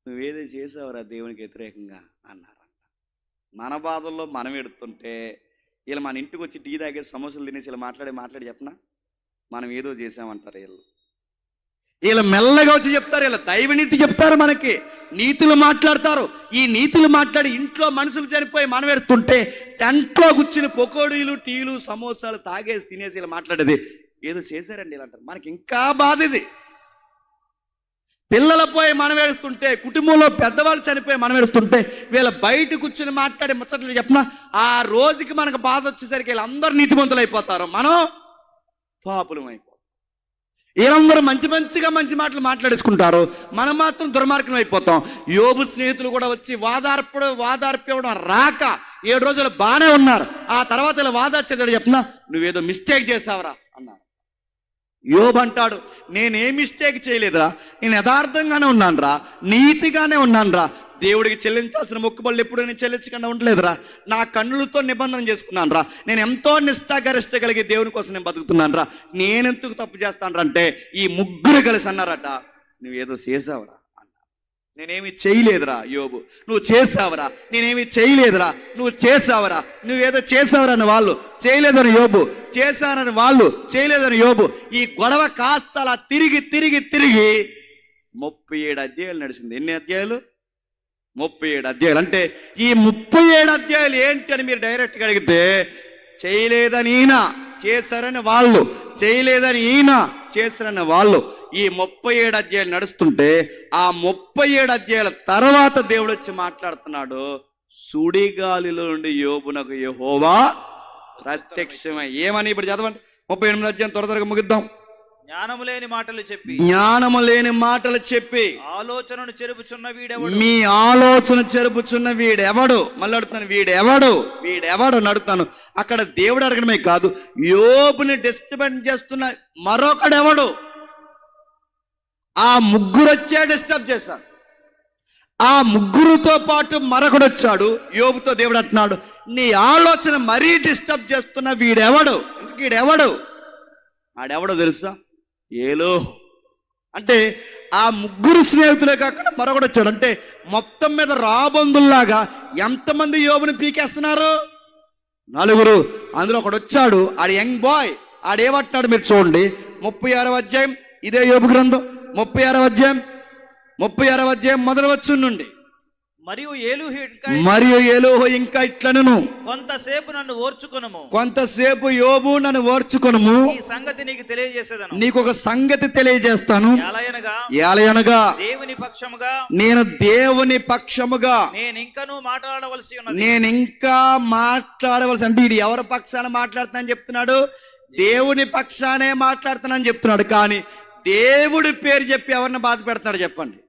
నువ్వేదో చేసావురా దేవునికి వ్యతిరేకంగా అన్నారంట. మన బాధల్లో మనం ఎడుతుంటే వీళ్ళు మన ఇంటికి వచ్చి టీ తాగే సమోసాలు తినేసి ఇలా మాట్లాడి చెప్పనా, మనం ఏదో చేసామంటారు వీళ్ళు మెల్లగా వచ్చి చెప్తారు, వీళ్ళు దైవనీతి చెప్తారు, మనకి నీతులు మాట్లాడతారు. ఈ నీతులు మాట్లాడి ఇంట్లో మనుషులు చనిపోయి మనం ఎడుతుంటే టెంట్లో కూర్చుని పకోడీలు టీలు సమోసాలు తాగేసి తినేసి ఇలా మాట్లాడేది ఏదో చేశారండి ఇలా అంటారు. మనకి ఇంకా బాధ ఇది. పిల్లల పోయి మనం ఏడుస్తుంటే, కుటుంబంలో పెద్దవాళ్ళు చనిపోయి మనం ఏడుస్తుంటే వీళ్ళ బయట కూర్చుని మాట్లాడే ముచ్చట్లు చెప్పినా ఆ రోజుకి మనకు బాధ వచ్చేసరికి వీళ్ళందరూ నీతిమంతులు అయిపోతారు, మనం పాపులం అయిపోతాం. వీళ్ళందరూ మంచిగా మంచి మాటలు మాట్లాడేసుకుంటారు, మనం మాత్రం దుర్మార్గం అయిపోతాం. యోబు స్నేహితులు కూడా వచ్చి వాదార్పివ్వడం రాక 7 రోజులు బాగానే ఉన్నారు. ఆ తర్వాత ఇలా వాదార్చేదాడు చెప్పినా, నువ్వేదో మిస్టేక్ చేసావరా అన్నారు. యోబు అంటాడు, నేనే మిస్టేక్ చేయలేదురా, నేను యథార్థంగానే ఉన్నానురా, నీతిగానే ఉన్నానురా, దేవుడికి చెల్లించాల్సిన మొక్కుబళ్ళు ఎప్పుడు నేను చెల్లించకుండా ఉండలేదురా, నా కన్నులతో నిబంధన చేసుకున్నాను రా, నేను ఎంతో నిష్ఠాగరిష్ట కలిగి దేవుని కోసం నేను బతుకుతున్నాను రా, నేనెందుకు తప్పు చేస్తాను అంటే ఈ 3 కలిసి అన్నారట, నువ్వేదో చేసావురా అన్న. నేనేమి చేయలేదురా యోబు, నువ్వు చేసావురా. నేనేమి చేయలేదురా, నువ్వు చేసావురా. నువ్వేదో చేసావురా అని వాళ్ళు, చేయలేదని యోబు, చేశానని వాళ్ళు, చేయలేదని యోబు. ఈ గొడవ కాస్త అలా తిరిగి 37 అధ్యాయాలు నడిచింది. ఎన్ని అధ్యాయాలు? 37 అధ్యాయాలు. అంటే ఈ 37 అధ్యాయాలు ఏంటి అని మీరు డైరెక్ట్గా అడిగితే, చేయలేదని ఈయన, చేశారని వాళ్ళు, చేయలేదని ఈయన, చేశారని వాళ్ళు. ఈ 37 అధ్యాయాలు నడుస్తుంటే ఆ 37 అధ్యాయాల తర్వాత దేవుడు వచ్చి మాట్లాడుతున్నాడు, సుడిగాలిలో నుండి యోబునకు యెహోవా ప్రత్యక్షమై. ఏమని ఇప్పుడు చదవండి, 38 అధ్యాయం త్వరగా ముగిద్దాం. జ్ఞానము లేని మాటలు చెప్పి ఆలోచనను చెరుపుచున్న వీడెవడు, మీ ఆలోచన చెరుపుచున్న వీడెవడు. మళ్ళీ అడుగుతాను, వీడెవడు నడుతాను. అక్కడ దేవుడు అడగడమే కాదు, యోబుని డిస్టర్బెన్స్ చేస్తున్న మరొకడెవడు. ఆ 3 వచ్చే డిస్టర్బ్ చేశారు. ఆ 3తో పాటు మరొకడు వచ్చాడు. యోబుతో దేవుడు అంటున్నాడు, నీ ఆలోచన మరీ డిస్టర్బ్ చేస్తున్న వీడెవడు. ఎందుకు వీడెవడు? ఆడెవడో తెలుసా? ఏలోహు. అంటే ఆ 3 స్నేహితులే కాకుండా మరొకడు వచ్చాడు. అంటే మొత్తం మీద రాబందుల్లాగా ఎంతమంది యోబుని పీకేస్తున్నారు? 4. అందులో ఒకడు వచ్చాడు, ఆడు యంగ్ బాయ్. ఆడేమంటున్నాడు మీరు చూడండి, 36వ అధ్యాయం, ఇదే యోబు గ్రంథం 36వ అధ్యాయం మొదటి వచనం నుండి. మరియు ఏలోహు ఇంకా ఇట్లనను, కొంతసేపు యోబు నన్ను ఓర్చుకొనుము, ఈ సంగతి నీకు తెలియజేసేదను. నీకు ఒక సంగతి తెలియజేస్తాను. ఏలయనగా నేను దేవుని పక్షముగా నేను ఇంకా మాట్లాడవలసి. అంటే ఇది ఎవరి పక్షాన మాట్లాడుతానని చెప్తున్నాడు? దేవుని పక్షానే మాట్లాడుతానని చెప్తున్నాడు. కానీ దేవుడి పేరు చెప్పి ఎవరిని బాధ పెడుతున్నాడు చెప్పండి?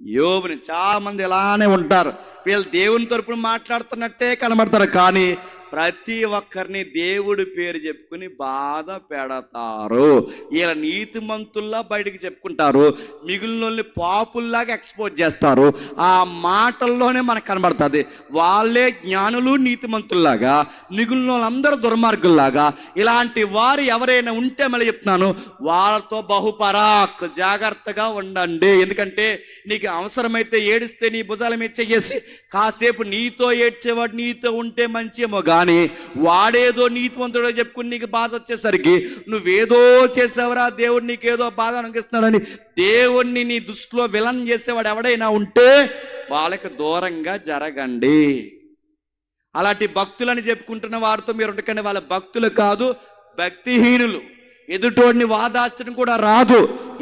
యోబుని. చాలా మంది ఇలానే ఉంటారు, వీళ్ళు దేవుని తరపున మాట్లాడుతున్నట్టే కనబడతారు, కానీ ప్రతి ఒక్కరిని దేవుడి పేరు చెప్పుకుని బాధ పెడతారు. వీళ్ళ నీతిమంతుల్లా బయటికి చెప్పుకుంటారు, మిగిలిన పాపుల్లాగా ఎక్స్పోజ్ చేస్తారు. ఆ మాటల్లోనే మనకు కనబడుతుంది వాళ్ళే జ్ఞానులు నీతిమంతుల్లాగా, మిగిలిన వాళ్ళందరూ దుర్మార్గుల్లాగా. ఇలాంటి వారు ఎవరైనా ఉంటే మళ్ళీ చెప్తున్నాను, వాళ్ళతో బహుపరాక్, జాగ్రత్తగా ఉండండి. ఎందుకంటే నీకు అవసరమైతే ఏడిస్తే నీ భుజాల మీద చెయ్యేసి కాసేపు నీతో ఏడ్చేవాడు నీతో ఉంటే మంచిమోగా, కానీ వాడేదో నీతివంతుడో చెప్పుకుని నీకు బాధ వచ్చేసరికి నువ్వేదో చేసావురా, దేవుడు నీకేదో బాధ అనిపిస్తున్నాడని దేవుణ్ణి నీ దృష్టిలో విలన్ చేసేవాడు ఎవడైనా ఉంటే వాళ్ళకి దూరంగా జరగండి. అలాంటి భక్తులని చెప్పుకుంటున్న వారితో మీరు ఉండకండి. వాళ్ళ భక్తులు కాదు, భక్తిహీనులు. ఎదుటోడిని వాదార్చడం కూడా రాదు,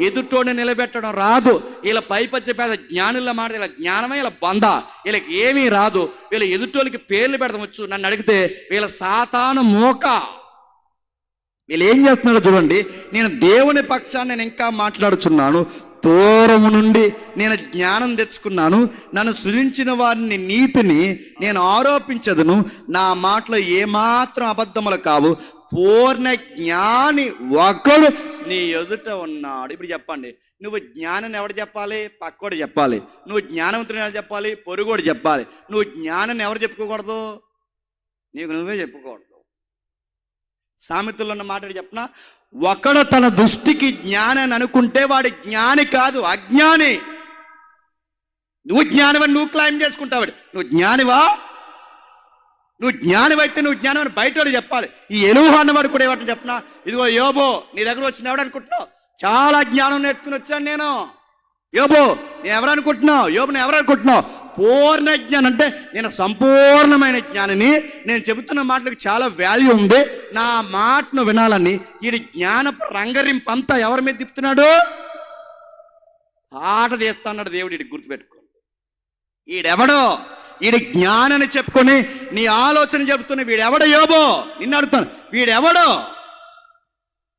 ఎదుటోడిని నిలబెట్టడం రాదు. వీళ్ళ పైపచ్చ పేద జ్ఞానుల మాట, వీళ్ళ జ్ఞానమే వీళ్ళ బంద, వీళ్ళకి ఏమీ రాదు. వీళ్ళ ఎదుటోళ్ళకి పేర్లు పెడతావచ్చు. నన్ను అడిగితే వీళ్ళ సాతాను మోక. వీళ్ళు ఏం చేస్తున్నారో చూడండి. నేను దేవుని పక్షాన్ని నేను ఇంకా మాట్లాడుచున్నాను. దూరము నుండి నేను జ్ఞానం తెచ్చుకున్నాను. నన్ను సృజించిన వారిని నీతిని నేను ఆరోపించదును. నా మాటలో ఏమాత్రం అబద్ధములు కావు. పూర్ణ జ్ఞాని ఒకడు నీ ఎదుట ఉన్నాడు. ఇప్పుడు చెప్పండి, నువ్వు జ్ఞానం ఎవడు చెప్పాలి? పక్కోడు చెప్పాలి. నువ్వు జ్ఞానవంతుడు ఎవరు చెప్పాలి? పొరుగోడు చెప్పాలి. నువ్వు జ్ఞానాన్ని ఎవరు చెప్పుకోకూడదు? నీకు నువ్వే చెప్పుకోకూడదు. సామెతల్లో ఉన్న మాట చెప్పనా, ఒకడు తన దృష్టికి జ్ఞానాన్ని అనుకుంటే వాడి జ్ఞాని కాదు, అజ్ఞాని. నువ్వు జ్ఞానివని నువ్వు క్లైమ్ చేసుకుంటావాడు. నువ్వు జ్ఞానివా? నువ్వు జ్ఞానివైతే నువ్వు జ్ఞానం బయటోడు చెప్పాలి. ఈ ఎలుహ అన్నవాడు కూడా ఏమంటే చెప్పనా, ఇదిగో యోబో నీ దగ్గర వచ్చిన ఎవడు అనుకుంటున్నావు? చాలా జ్ఞానం నేర్చుకుని వచ్చాను నేను. యోబో నేను ఎవరు అనుకుంటున్నావు? యోబు నేను ఎవరు అనుకుంటున్నావు? పూర్ణ జ్ఞానం అంటే నేను సంపూర్ణమైన జ్ఞానిని. నేను చెబుతున్న మాటలకు చాలా వాల్యూ ఉంది. నా మాటను వినాలని ఈ జ్ఞానపు రంగరింపు అంతా ఎవరి మీద తిప్పుతున్నాడు? ఆట తీస్తున్నాడు దేవుడు. ఇది గుర్తుపెట్టుకోండి. ఈడెవడో వీడి జ్ఞానాన్ని చెప్పుకొని నీ ఆలోచన చెబుతున్న వీడెవడో యోబో నిన్ను అడుగుతాను. వీడెవడో?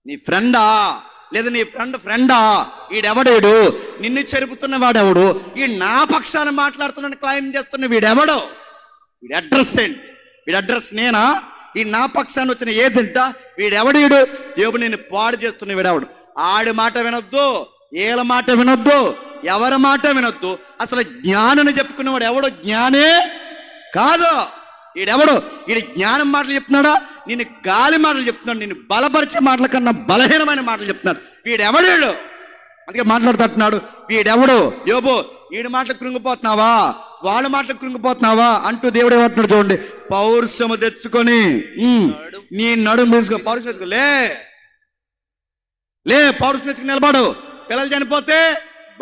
నీ ఫ్రెండా? లేదా నీ ఫ్రెండా? వీడెవడేడు? నిన్ను చెరుపుతున్న వాడెవడు? ఈ నా పక్షాన్ని మాట్లాడుతున్నాను క్లైమ్ చేస్తున్న వీడెవడో? వీడి అడ్రస్ ఏంటి? వీడి అడ్రస్ నేనా? ఈ నా పక్షాన్ని వచ్చిన ఏజెంటా? వీడెవడీడు? యోబు నేను పాడు చేస్తున్న వీడెవడు? ఆడి మాట వినొద్దు, ఏల మాట వినొద్దు, ఎవరి మాట వినొద్దు. అసలు జ్ఞానాన్ని చెప్పుకునేవాడు ఎవడో జ్ఞానే కాదు. వీడెవడు? వీడి జ్ఞానం మాటలు చెప్తున్నాడా? నేను గాలి మాటలు చెప్తున్నాడు. నేను బలపరిచే మాటల కన్నా బలహీనమైన మాటలు చెప్తున్నాడు. వీడెవడేడు? అందుకే మాట్లాడుతున్నాడు. వీడెవడు? యోబు వీడి మాటలు కృంగిపోతున్నావా, వాళ్ళ మాటలు కృంగిపోతున్నావా అంటూ దేవుడు ఏమంటున్నాడు చూడండి. పౌరుషము తెచ్చుకొని నీ నడుము తీసుకో. పౌరుషం తెచ్చుకో. లే పౌరుషం తెచ్చుకుని నిలబడు. పిల్లలు చనిపోతే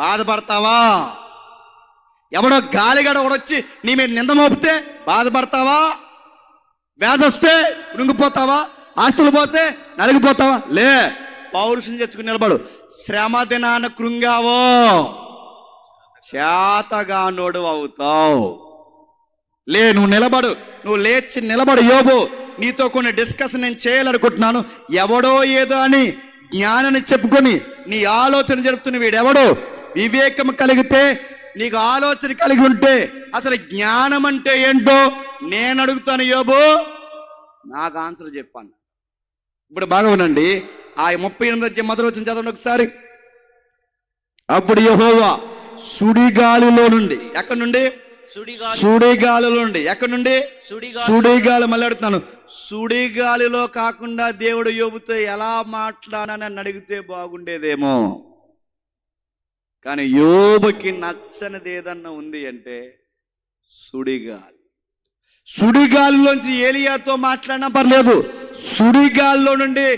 బాధపడతావా? ఎవడో గాలిగడ ఒకడొచ్చి నీ మీద నింద మోపితే బాధపడతావా? వ్యాధొస్తే కృంగిపోతావా? ఆస్తులు పోతే నలిగిపోతావా? లే పౌరుషం తెచ్చుకుని నిలబడు. శ్రమ దినాన కృంగావో చేతగానోడు అవుతావు. లే నువ్వు నిలబడు. నువ్వు లేచి నిలబడు. యోబు నీతో కొన్ని డిస్కషన్ నేను చేయాలనుకుంటున్నాను. ఎవడో ఏదో అని జ్ఞానాన్ని చెప్పుకొని నీ ఆలోచన జరుపుతున్న వీడెవడో? వివేకం కలిగితే, నీకు ఆలోచన కలిగి ఉంటే అసలు జ్ఞానం అంటే ఏంటో నేను అడుగుతాను. యోబు నాకు ఆన్సర్ చెప్పాను. ఇప్పుడు బాగా వినండి. ఆ 38 మొదటి వచనం చదవండి ఒకసారి. అప్పుడు యెహోవా సుడిగాలిలో నుండి, ఎక్కడి నుండి? సుడిగాలిలో నుండి. ఎక్కడి నుండి? సుడిగాలి. మళ్ళీ అడుగుతున్నాను, సుడిగాలిలో కాకుండా దేవుడు యోబుతో ఎలా మాట్లాడానని అడిగితే బాగుండేదేమో. కానీ యోబుకి నచ్చనిది ఏదన్నా ఉంది అంటే సుడిగాలి. సుడిగాలిలోంచి ఏలియాతో మాట్లాడినా పర్లేదు, సుడిగాలిలో నుండి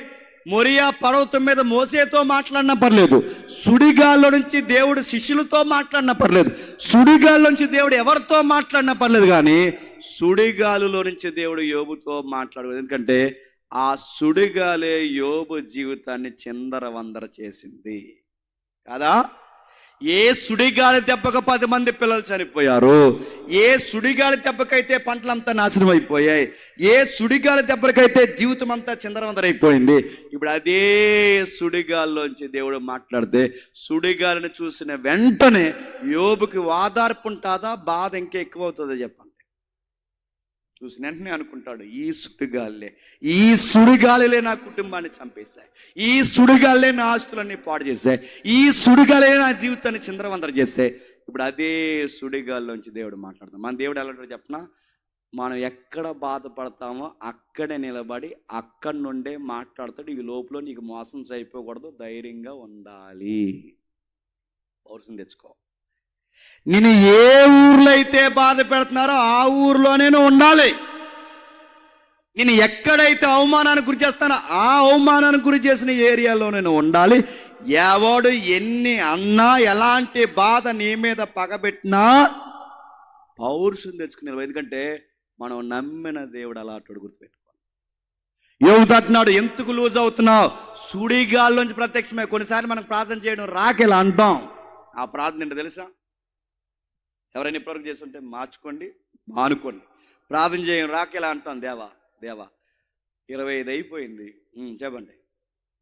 మొరియా పర్వతం మీద మోసేతో మాట్లాడినా పర్లేదు, సుడిగాల్లో నుంచి దేవుడు శిష్యులతో మాట్లాడినా పర్లేదు, సుడిగాల్లో నుంచి దేవుడు ఎవరితో మాట్లాడినా పర్లేదు. కానీ సుడిగాలులో నుంచి దేవుడు యోబుతో మాట్లాడదు. ఎందుకంటే ఆ సుడిగాలే యోబు జీవితాన్ని చిందరవందర చేసింది కాదా? ఏ సుడిగాలి దెబ్బకు 10 మంది పిల్లలు చనిపోయారు, ఏ సుడిగాలి దెబ్బకైతే పంటలంతా నాశనం అయిపోయాయి, ఏ సుడిగాలి దెబ్బకైతే జీవితం అంతా చిందరవందరైపోయింది. ఇప్పుడు అదే సుడిగాల్లోంచి దేవుడు మాట్లాడితే సుడిగాలిని చూసిన వెంటనే యోబుకి వాదార్పు ఉంటుందా, బాధ ఇంకా ఎక్కువ అవుతుందో చెప్పండి. చూసిన వెంటనే అనుకుంటాడు, ఈ సుడిగాలిలే నా కుటుంబాన్ని చంపేశాయి, ఈ సుడిగాలే నా ఆస్తులన్నీ పాడు చేశాయి, ఈ సుడిగాలే నా జీవితాన్ని చిందరవందర చేశాయి. ఇప్పుడు అదే సుడిగాల్లోంచి దేవుడు మాట్లాడతాం. మన దేవుడు ఎలా చెప్పనా, మనం ఎక్కడ బాధపడతామో అక్కడే నిలబడి అక్కడి నుండే మాట్లాడతాడు. ఈ లోపల నీకు మోసం అయిపోకూడదు, ధైర్యంగా ఉండాలి, పౌరుషం తెచ్చుకో. నేను ఏ ఊర్లో అయితే బాధ పెడుతున్నారో ఆ ఊర్లోనే ఉండాలి. నేను ఎక్కడైతే అవమానానికి గురి చేస్తానో ఆ అవమానానికి గురి చేసిన ఏరియాలో నేను ఉండాలి. ఎవడు ఎన్ని అన్నా ఎలాంటి బాధ నీ మీద పగబెట్టినా పౌరుషం తెచ్చుకునే, ఎందుకంటే మనం నమ్మిన దేవుడు అలాంటి గుర్తుపెట్టుకోవాలి. యోబు అంటున్నాడు, ఎందుకు లూజ్ అవుతున్నావు? సుడిగాల్లోంచి ప్రత్యక్షమే. కొన్నిసార్లు మనం ప్రార్థన చేయడం రాకెలా అంటాం. ఆ ప్రార్థన ఏంటో తెలుసా? ఎవరైనా ఇప్పటివరకు చేస్తుంటే మార్చుకోండి, మానుకోండి. ప్రార్థన చేయడం రాకెలా అంటాం. దేవా దేవా 25 అయిపోయింది, చెప్పండి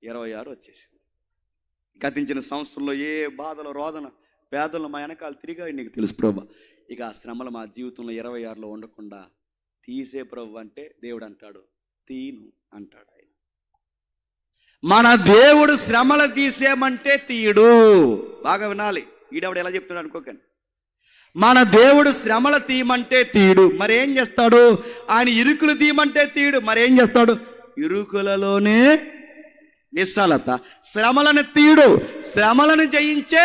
26 వచ్చేసింది. గతించిన సంవత్సరంలో ఏ బాధలు రోదన పేదలు మా వెనకాల తిరిగా నీకు తెలుసు ప్రభు. ఇక ఆ శ్రమలు మా జీవితంలో 26లో ఉండకుండా తీసే ప్రభు అంటే దేవుడు అంటాడు తీను అంటాడు. ఆయన మన దేవుడు శ్రమలు తీసేయమంటే తీయడు. బాగా వినాలి. ఈడవిడ ఎలా చెప్తున్నాడు అనుకోకండి. మన దేవుడు శ్రమలు తీయమంటే తీయడు, మరేం చేస్తాడు? ఆయన ఇరుకులు తీయమంటే తీయడు, మరేం చేస్తాడు? ఇరుకులలోనే విశాలత. శ్రమలను తీయడు, శ్రమలను జయించే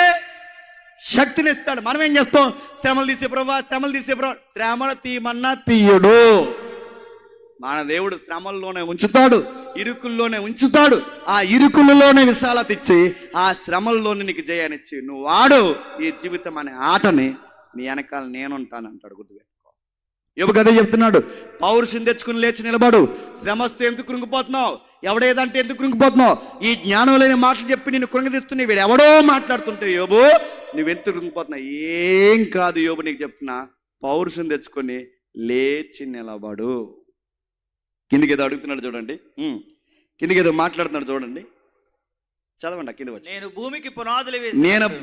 శక్తిని ఇస్తాడు. మనం ఏం చేస్తాం? శ్రమలు తీసే ప్రభా, శ్రమలు తీసే ప్రభా. శ్రమలు తీయమన్నా తీయడు. మన దేవుడు శ్రమల్లోనే ఉంచుతాడు, ఇరుకుల్లోనే ఉంచుతాడు. ఆ ఇరుకులలోనే విశాలత ఇచ్చి ఆ శ్రమల్లోనే నీకు జయాన్నిచ్చి నువ్వు వాడు ఈ జీవితం అనే ఆటని నీ వెనకాల నేనుంటాను అంటాడు. గుర్తుపెట్టుకో. యోబు కదే చెప్తున్నాడు, పౌరుషం తెచ్చుకుని లేచి నిలబడు. శ్రమ వస్తే ఎందుకు కృంగిపోతున్నావు? ఎవడేదంటే ఎందుకు కృంగిపోతున్నావు? ఈ జ్ఞానం లేని మాటలు చెప్పి నేను కృంగదీస్తున్నా. వీడు ఎవడో మాట్లాడుతుంటే యోబు నువ్వెందుకు కృంగిపోతున్నావు? ఏం కాదు యోబు, నీకు చెప్తున్నా, పౌరుషం తెచ్చుకొని లేచి నిలబడు. కిందికి ఏదో అడుగుతున్నాడు చూడండి, కిందికి ఏదో మాట్లాడుతున్నాడు చూడండి, చదవండి. కింద వచ్చి నేను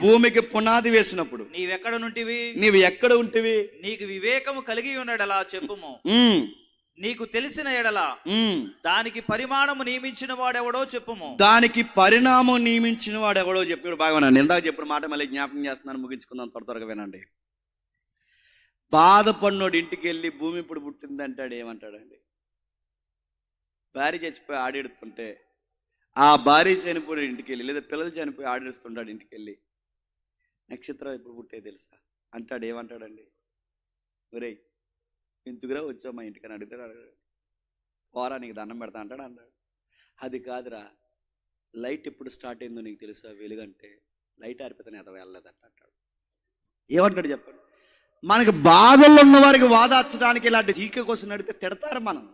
భూమికి పునాదులు వేసినప్పుడు నీవు ఎక్కడ ఉంటివి? నీకు వివేకము కలిగి ఉన్నాడలా చెప్పుము. నీకు తెలిసిన ఎడల దానికి పరిమాణము నియమించిన వాడెవడో చెప్పుము. దానికి పరిణామం నియమించిన వాడెవడో చెప్పాడు. బాగా ఇందాక చెప్పిన మాట మళ్ళీ జ్ఞాపకం చేస్తున్నాను, ముగించుకుందాం. త్వరగా వినండి. బాధపడినోడు ఇంటికి వెళ్ళి భూమి ఇప్పుడు పుట్టింది అంటాడు. ఏమంటాడండి? భార్య చచ్చిపోయి ఆడెడుతుంటే ఆ భార్య చనిపోయి ఇంటికి వెళ్ళి, లేదా పిల్లలు చనిపోయి ఆడేస్తుంటాడు ఇంటికి వెళ్ళి, నక్షత్రం ఎప్పుడు పుట్టే తెలుసా అంటాడు. ఏమంటాడండి? ఒరేయ్ ఎందుకురా వచ్చావు మా ఇంటికని అడుగుతాడు. అడగాడు. పోరా నీకు దండం పెడతా అంటాడు. అన్నాడు. అది కాదురా, లైట్ ఎప్పుడు స్టార్ట్ అయిందో నీకు తెలుసా? వెలుగంటే లైట్ ఆరిపోతానే అతను వెళ్ళలేదంట అంటాడు. ఏమంటాడు చెప్పండి? మనకి బాధల్లో ఉన్న వారికి వాదార్చడానికి ఇలాంటి జీకే కోసం నడితే తిడతారు. మనం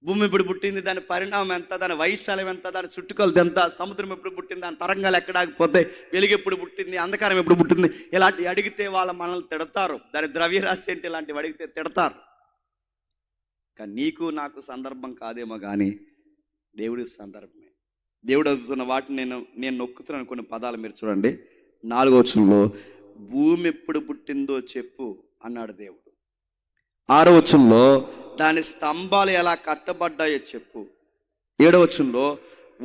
భూమి ఎప్పుడు పుట్టింది, దాని పరిణామం ఎంత, దాని వైశాల్యం ఎంత, దాని చుట్టుకొలత ఎంత, సముద్రం ఎప్పుడు పుట్టింది, దాని తరంగాలు ఎక్కడాకపోతాయి, వెలుగు ఎప్పుడు పుట్టింది, అంధకారం ఎప్పుడు పుట్టింది, ఇలాంటివి అడిగితే వాళ్ళ మనల్ని తిడతారు. దాని ద్రవ్యరాశి ఏంటి, ఇలాంటివి అడిగితే తిడతారు. కానీ నీకు నాకు సందర్భం కాదేమో కానీ దేవుడి సందర్భమే. దేవుడు అడుగుతున్న వాటిని నేను నొక్కుతున్నాను. కొన్ని పదాలు మీరు చూడండి. 4వ వచనంలో భూమి ఎప్పుడు పుట్టిందో చెప్పు అన్నాడు దేవుడు. 6వ వచనంలో దాని స్తంభాలు ఎలా కట్టబడ్డాయో చెప్పు. 7వ వచనంలో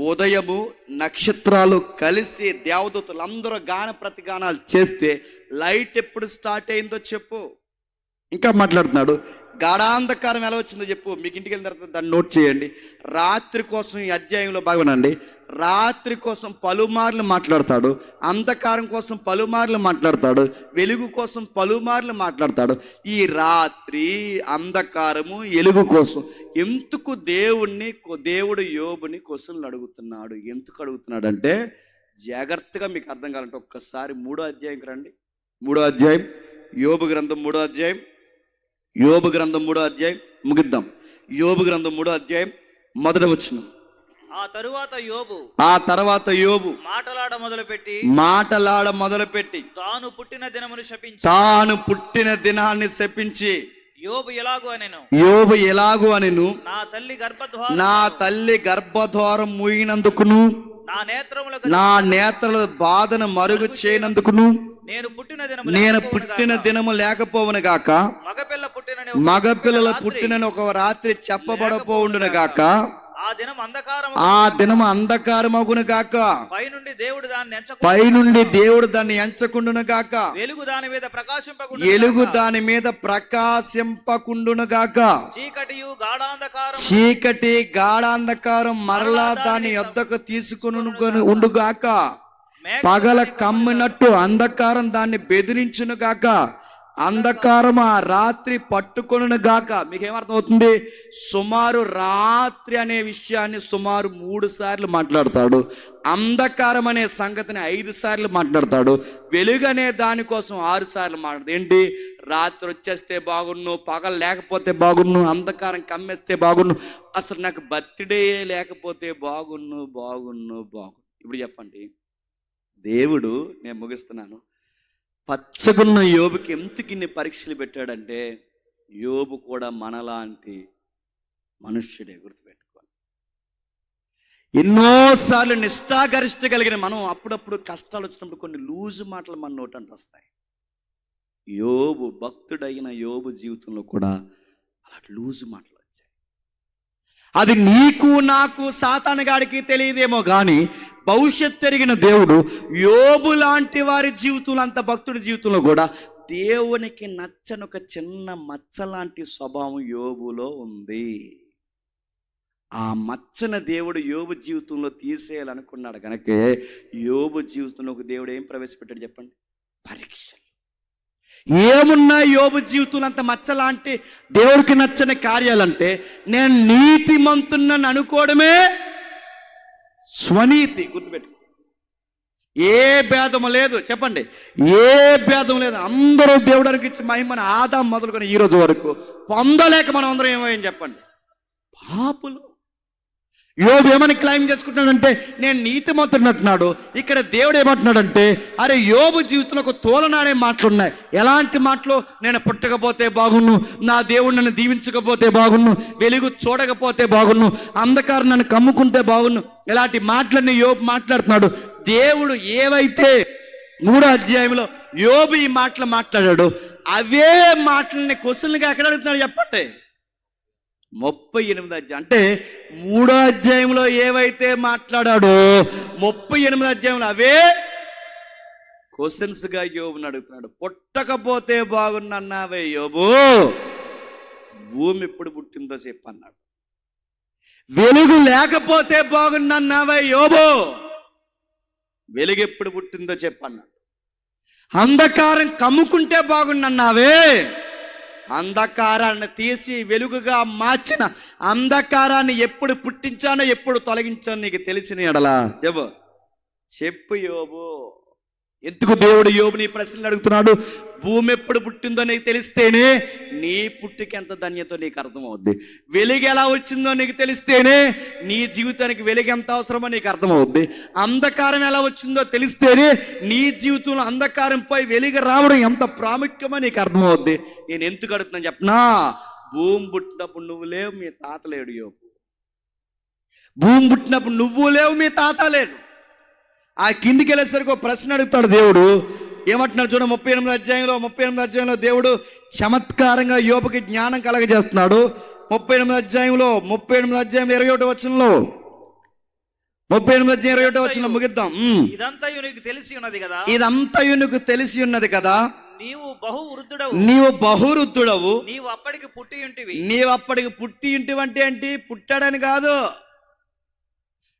ఉదయము నక్షత్రాలు కలిసి దేవదూతలందరూ గాన ప్రతిగానాలు చేస్తే లైట్ ఎప్పుడు స్టార్ట్ అయిందో చెప్పు. ఇంకా మాట్లాడుతున్నాడు, గాఢాంధకారం ఎలా వచ్చిందో చెప్పు. మీకు ఇంటికి వెళ్ళిన తర్వాత దాన్ని నోట్ చేయండి. రాత్రి కోసం ఈ అధ్యాయంలో బాగునండి, రాత్రి కోసం పలుమార్లు మాట్లాడతాడు, అంధకారం కోసం పలుమార్లు మాట్లాడతాడు, వెలుగు కోసం పలుమార్లు మాట్లాడతాడు. ఈ రాత్రి, అంధకారము, వెలుగు కోసం ఎందుకు దేవుడు యోబుని క్వశ్చన్లు అడుగుతున్నాడు? ఎందుకు అడుగుతున్నాడు అంటే జాగ్రత్తగా మీకు అర్థం కావాలంటే ఒక్కసారి 3వ అధ్యాయంకి రండి. 3వ అధ్యాయం యోబు గ్రంథం 3వ అధ్యాయం, యోబు గ్రంథం 3వ అధ్యాయం ముగిద్దాం. యోబు గ్రంథం 3వ అధ్యాయం 1వ వచనం. ఆ తరువాత యోబు మాటలాడ మొదలుపెట్టి తాను పుట్టిన దినాన్ని శపించి యోబు ఎలాగు అనెను, నా తల్లి గర్భద్వారం మూయినందుకును, నా నేత్రల బాధను మరుగు చేయనందుకును, నేను పుట్టిన దినము లేకపోవును గాక, మగపిల్లల పుట్టినని ఒక రాత్రి చెప్పబడపోవుండును గాక, ఆ దినము అంధకారమగును గాక, పైనుండి దేవుడు దాన్ని ఎంచకుండును గాక, వెలుగు దాని మీద ప్రకాశింపకుండును గాక, చీకటి గాఢాంధకారం మరలా దాని యొద్దకు తీసుకుని ఉండుగాక, పగల కమ్మినట్టు అంధకారం దాన్ని బెదిరించును గాక, అంధకారం ఆ రాత్రి పట్టుకొనును గాక. మీకేమర్థం అవుతుంది? సుమారు రాత్రి అనే విషయాన్ని సుమారు 3 సార్లు మాట్లాడతాడు. అంధకారం అనే సంగతిని 5 సార్లు మాట్లాడతాడు. వెలుగు అనే దానికోసం 6 సార్లు మాట్లాడతాడు. ఏంటి? రాత్రి వచ్చేస్తే బాగున్ను, పగలు లేకపోతే బాగున్ను, అంధకారం కమ్మేస్తే బాగున్ను, అసలు నాకు బర్త్డే లేకపోతే బాగున్ను. ఇప్పుడు చెప్పండి, దేవుడు, నేను ముగిస్తున్నాను, పచ్చగున్న యోబుకి ఎందుకు ఇన్ని పరీక్షలు పెట్టాడంటే యోబు కూడా మనలాంటి మనుష్యుడే. గుర్తుపెట్టుకోవాలి. ఎన్నోసార్లు నిష్ఠాగరిష్ట కలిగిన మనం అప్పుడప్పుడు కష్టాలు వచ్చినప్పుడు కొన్ని లూజు మాటలు మన నోటంట వస్తాయి. యోబు, భక్తుడైన యోబు జీవితంలో కూడా అలాంటి లూజు మాటలు వచ్చాయి. అది నీకు నాకు సాతానుగాడికి తెలియదేమో కానీ భవిష్యత్తు ఎరిగిన దేవుడు యోబు లాంటి వారి జీవితంలో, అంత భక్తుడి జీవితంలో కూడా దేవునికి నచ్చని ఒక చిన్న మచ్చ లాంటి స్వభావం యోబులో ఉంది. ఆ మచ్చన దేవుడు యోబు జీవితంలో తీసేయాలనుకున్నాడు కనుక యోబు జీవితంలో ఒక దేవుడు ఏం ప్రవేశపెట్టాడు చెప్పండి? పరీక్షలు. ఏమున్నా యోబు జీవితంలో అంత మచ్చలాంటి దేవుడికి నచ్చని కార్యాలంటే నేను నీతిమంతున్నని అనుకోవడమే స్వనీతి. గుర్తుపెట్టు. ఏ భేదము లేదు. చెప్పండి, ఏ భేదం లేదు. అందరూ దేవుడానికి ఇచ్చి మహిమను ఆదాం మొదలుకొని ఈ రోజు వరకు పొందలేక మనం అందరం ఏమయ్యాం చెప్పండి? పాపులు. యోబు ఏమని క్లైమ్ చేసుకుంటున్నాడంటే నేను నీతిమంతుడు అంటున్నాడు. ఇక్కడ దేవుడు ఏమంటున్నాడంటే అరే యోబు జీవితంలో ఒక తోలనాడే మాటలు ఉన్నాయి. ఎలాంటి మాటలు? నేను పుట్టకపోతే బాగున్ను, నా దేవుడు నన్ను దీవించకపోతే బాగున్ను, వెలుగు చూడకపోతే బాగున్ను, అంధకారం నన్ను కమ్ముకుంటే బాగున్ను, ఇలాంటి మాటలన్నీ యోబు మాట్లాడుతున్నాడు. దేవుడు ఏవైతే 3వ అధ్యాయంలో యోబు ఈ మాటలు మాట్లాడాడు అవే మాటలని క్వశ్చన్లుగా ఎక్కడ అడుగుతున్నాడు చెప్పండి? 38వ అధ్యాయం. అంటే 3వ అధ్యాయంలో ఏవైతే మాట్లాడాడో 38వ అధ్యాయంలో అవే క్వశ్చన్స్ గా యోబుని అడుగుతున్నాడు. పుట్టకపోతే బాగున్నావే యోబు, భూమి ఎప్పుడు పుట్టిందో చెప్పన్నాడు. వెలుగు లేకపోతే బాగున్నావే యోబు, వెలుగు ఎప్పుడు పుట్టిందో చెప్పన్నాడు. అంధకారం కమ్ముకుంటే బాగున్నావే, అంధకారాన్ని తీసి వెలుగుగా మార్చిన అంధకారాన్ని ఎప్పుడు పుట్టించానో ఎప్పుడు తొలగించానో నీకు తెలిసిన ఎడలా చెప్పు యోబు. ఎందుకు దేవుడు యోబుని ప్రశ్నలు అడుగుతున్నాడు? భూమి ఎప్పుడు పుట్టిందో నీకు తెలిస్తేనే నీ పుట్టుకి ఎంత ధన్యతో నీకు అర్థమవుద్ది. వెలుగు ఎలా వచ్చిందో నీకు తెలిస్తేనే నీ జీవితానికి వెలుగు ఎంత అవసరమో నీకు అర్థమవుద్ది. అంధకారం ఎలా వచ్చిందో తెలిస్తేనే నీ జీవితంలో అంధకారంపై వెలుగు రావడం ఎంత ప్రాముఖ్యమో నీకు అర్థమవుద్ది. నేను ఎందుకు అడుగుతున్నాను చెప్పనా? భూమి పుట్టినప్పుడు నువ్వు లేవు, మీ తాత లేడు యోబు. భూమి పుట్టినప్పుడు నువ్వు లేవు, మీ తాత లేడు. ఆ కిందికి వెళ్ళేసరికి ఒక ప్రశ్న అడుగుతాడు దేవుడు. ఏమంటున్నాడు చూడ? 38వ అధ్యాయంలో దేవుడు చమత్కారంగా యోబుకి జ్ఞానం కలగజేస్తున్నాడు. 38వ అధ్యాయం 21వ వచనంలో, 38వ అధ్యాయం 21వ వచనంలో ముగిద్దాం. ఇదంతయు నీకు తెలిసి ఉన్నది కదా, ఇదంతయు నీకు తెలిసి ఉన్నది కదా, నీవు బహువృద్ధుడవు, నీవు అప్పటికి పుట్టి ఇంటివి అంటే ఏంటి? పుట్టాడని కాదు.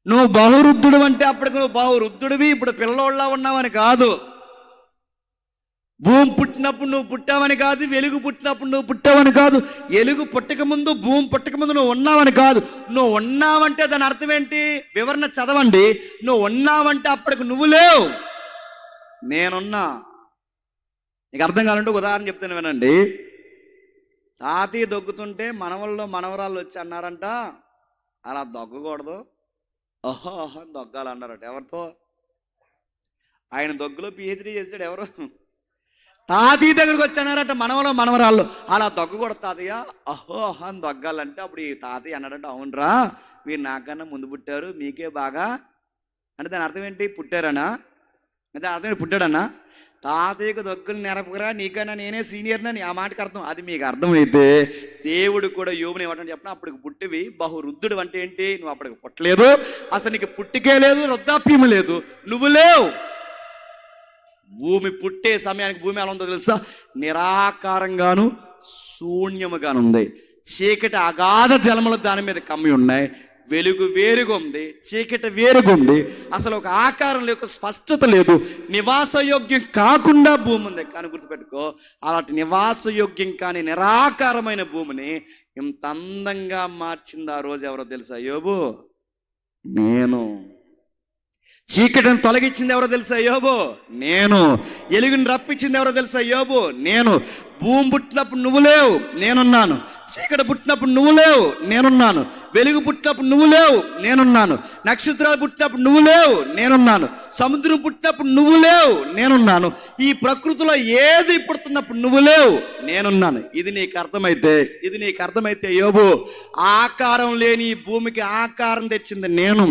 నువ్వు బహువృద్ధుడు అంటే అప్పటికి నువ్వు బహువృద్ధుడివి, ఇప్పుడు పిల్లోళ్ళ ఉన్నావని కాదు. భూమి పుట్టినప్పుడు నువ్వు పుట్టావని కాదు, వెలుగు పుట్టినప్పుడు నువ్వు పుట్టావని కాదు, వెలుగు పుట్టక ముందు భూమి పుట్టక ముందు నువ్వు ఉన్నావని కాదు. నువ్వు ఉన్నావంటే దాని అర్థం ఏంటి? వివరణ చదవండి. నువ్వు ఉన్నావంటే అప్పటికి నువ్వు లేవు, నేనున్నా. నీకు అర్థం కావాలంటే ఉదాహరణ చెప్తాను వినండి. తాతయ్య దొగ్గుతుంటే మనవరాళ్ళు వచ్చి అన్నారంట, అలా దొగ్గకూడదు, అహో దొగ్గాలన్నారట. ఎవరితో? ఆయన దొగ్గులో పిహెచ్డీ చేశాడు. ఎవరు? తాతయ్య దగ్గరకు వచ్చానారట మనవరాళ్ళు, అలా దొగ్గకూడదు తాతయ్య, అహో అని దొగ్గాలంటే అప్పుడు ఈ తాతయ్య అన్నాడంట, అవునరా మీరు నాకన్నా ముందు పుట్టారు, మీకే బాగా అంటే దాని అర్థం ఏంటి? పుట్టారనా? అంటే అర్థం ఏంటి? పుట్టాడన్నా. తాతయ్యకు దొగ్గులు నెరపకరా, నీకన్నా నేనే సీనియర్నని ఆ మాటకు అర్థం. అది మీకు అర్థమైతే దేవుడు కూడా యోబుని ఏమంటాడు చెప్పిన, అప్పటికి పుట్టివి బహువృద్ధుడు అంటే ఏంటి? నువ్వు అప్పటికి పుట్టలేదు, అసలు నీకు పుట్టికే లేదు, వృద్ధాప్యం లేదు, నువ్వు లేవు. భూమి పుట్టే సమయానికి భూమి ఎలా ఉందో తెలుసా? నిరాకారంగాను శూన్యముగాను ఉంది. చీకటి అగాధ జలములు దాని మీద కమ్మి ఉన్నాయి. వెలుగు వేరుగా ఉంది, చీకటి వేరుగా ఉంది, అసలు ఒక ఆకారం లేక స్పష్టత లేదు, నివాసయోగ్యం కాకుండా భూమి ఉంది. కానీ గుర్తుపెట్టుకో, అలాంటి నివాసయోగ్యం కాని నిరాకారమైన భూమిని ఇంత అందంగా మార్చింది ఆ రోజు ఎవరో తెలుసా? యోబు. నేను. చీకటిని తొలగించింది ఎవరో తెలుసా? యోబు. నేను. వెలుగుని రప్పించింది ఎవరో తెలుసా? యోబు. నేను. భూమి పుట్టినప్పుడు నువ్వు లేవు, నేనున్నాను. చీకటి పుట్టినప్పుడు నువ్వు లేవు, నేనున్నాను. వెలుగు పుట్టినప్పుడు నువ్వు లేవు, నేనున్నాను. నక్షత్రాలు పుట్టినప్పుడు నువ్వు లేవు, నేనున్నాను. సముద్రం పుట్టినప్పుడు నువ్వు లేవు, నేనున్నాను. ఈ ప్రకృతిలో ఏది పుడుతున్నప్పుడు నువ్వు లేవు, నేనున్నాను. ఇది నీకు అర్థమైతే యోబు, ఆకారం లేని ఈ భూమికి ఆకారం తెచ్చింది నేను,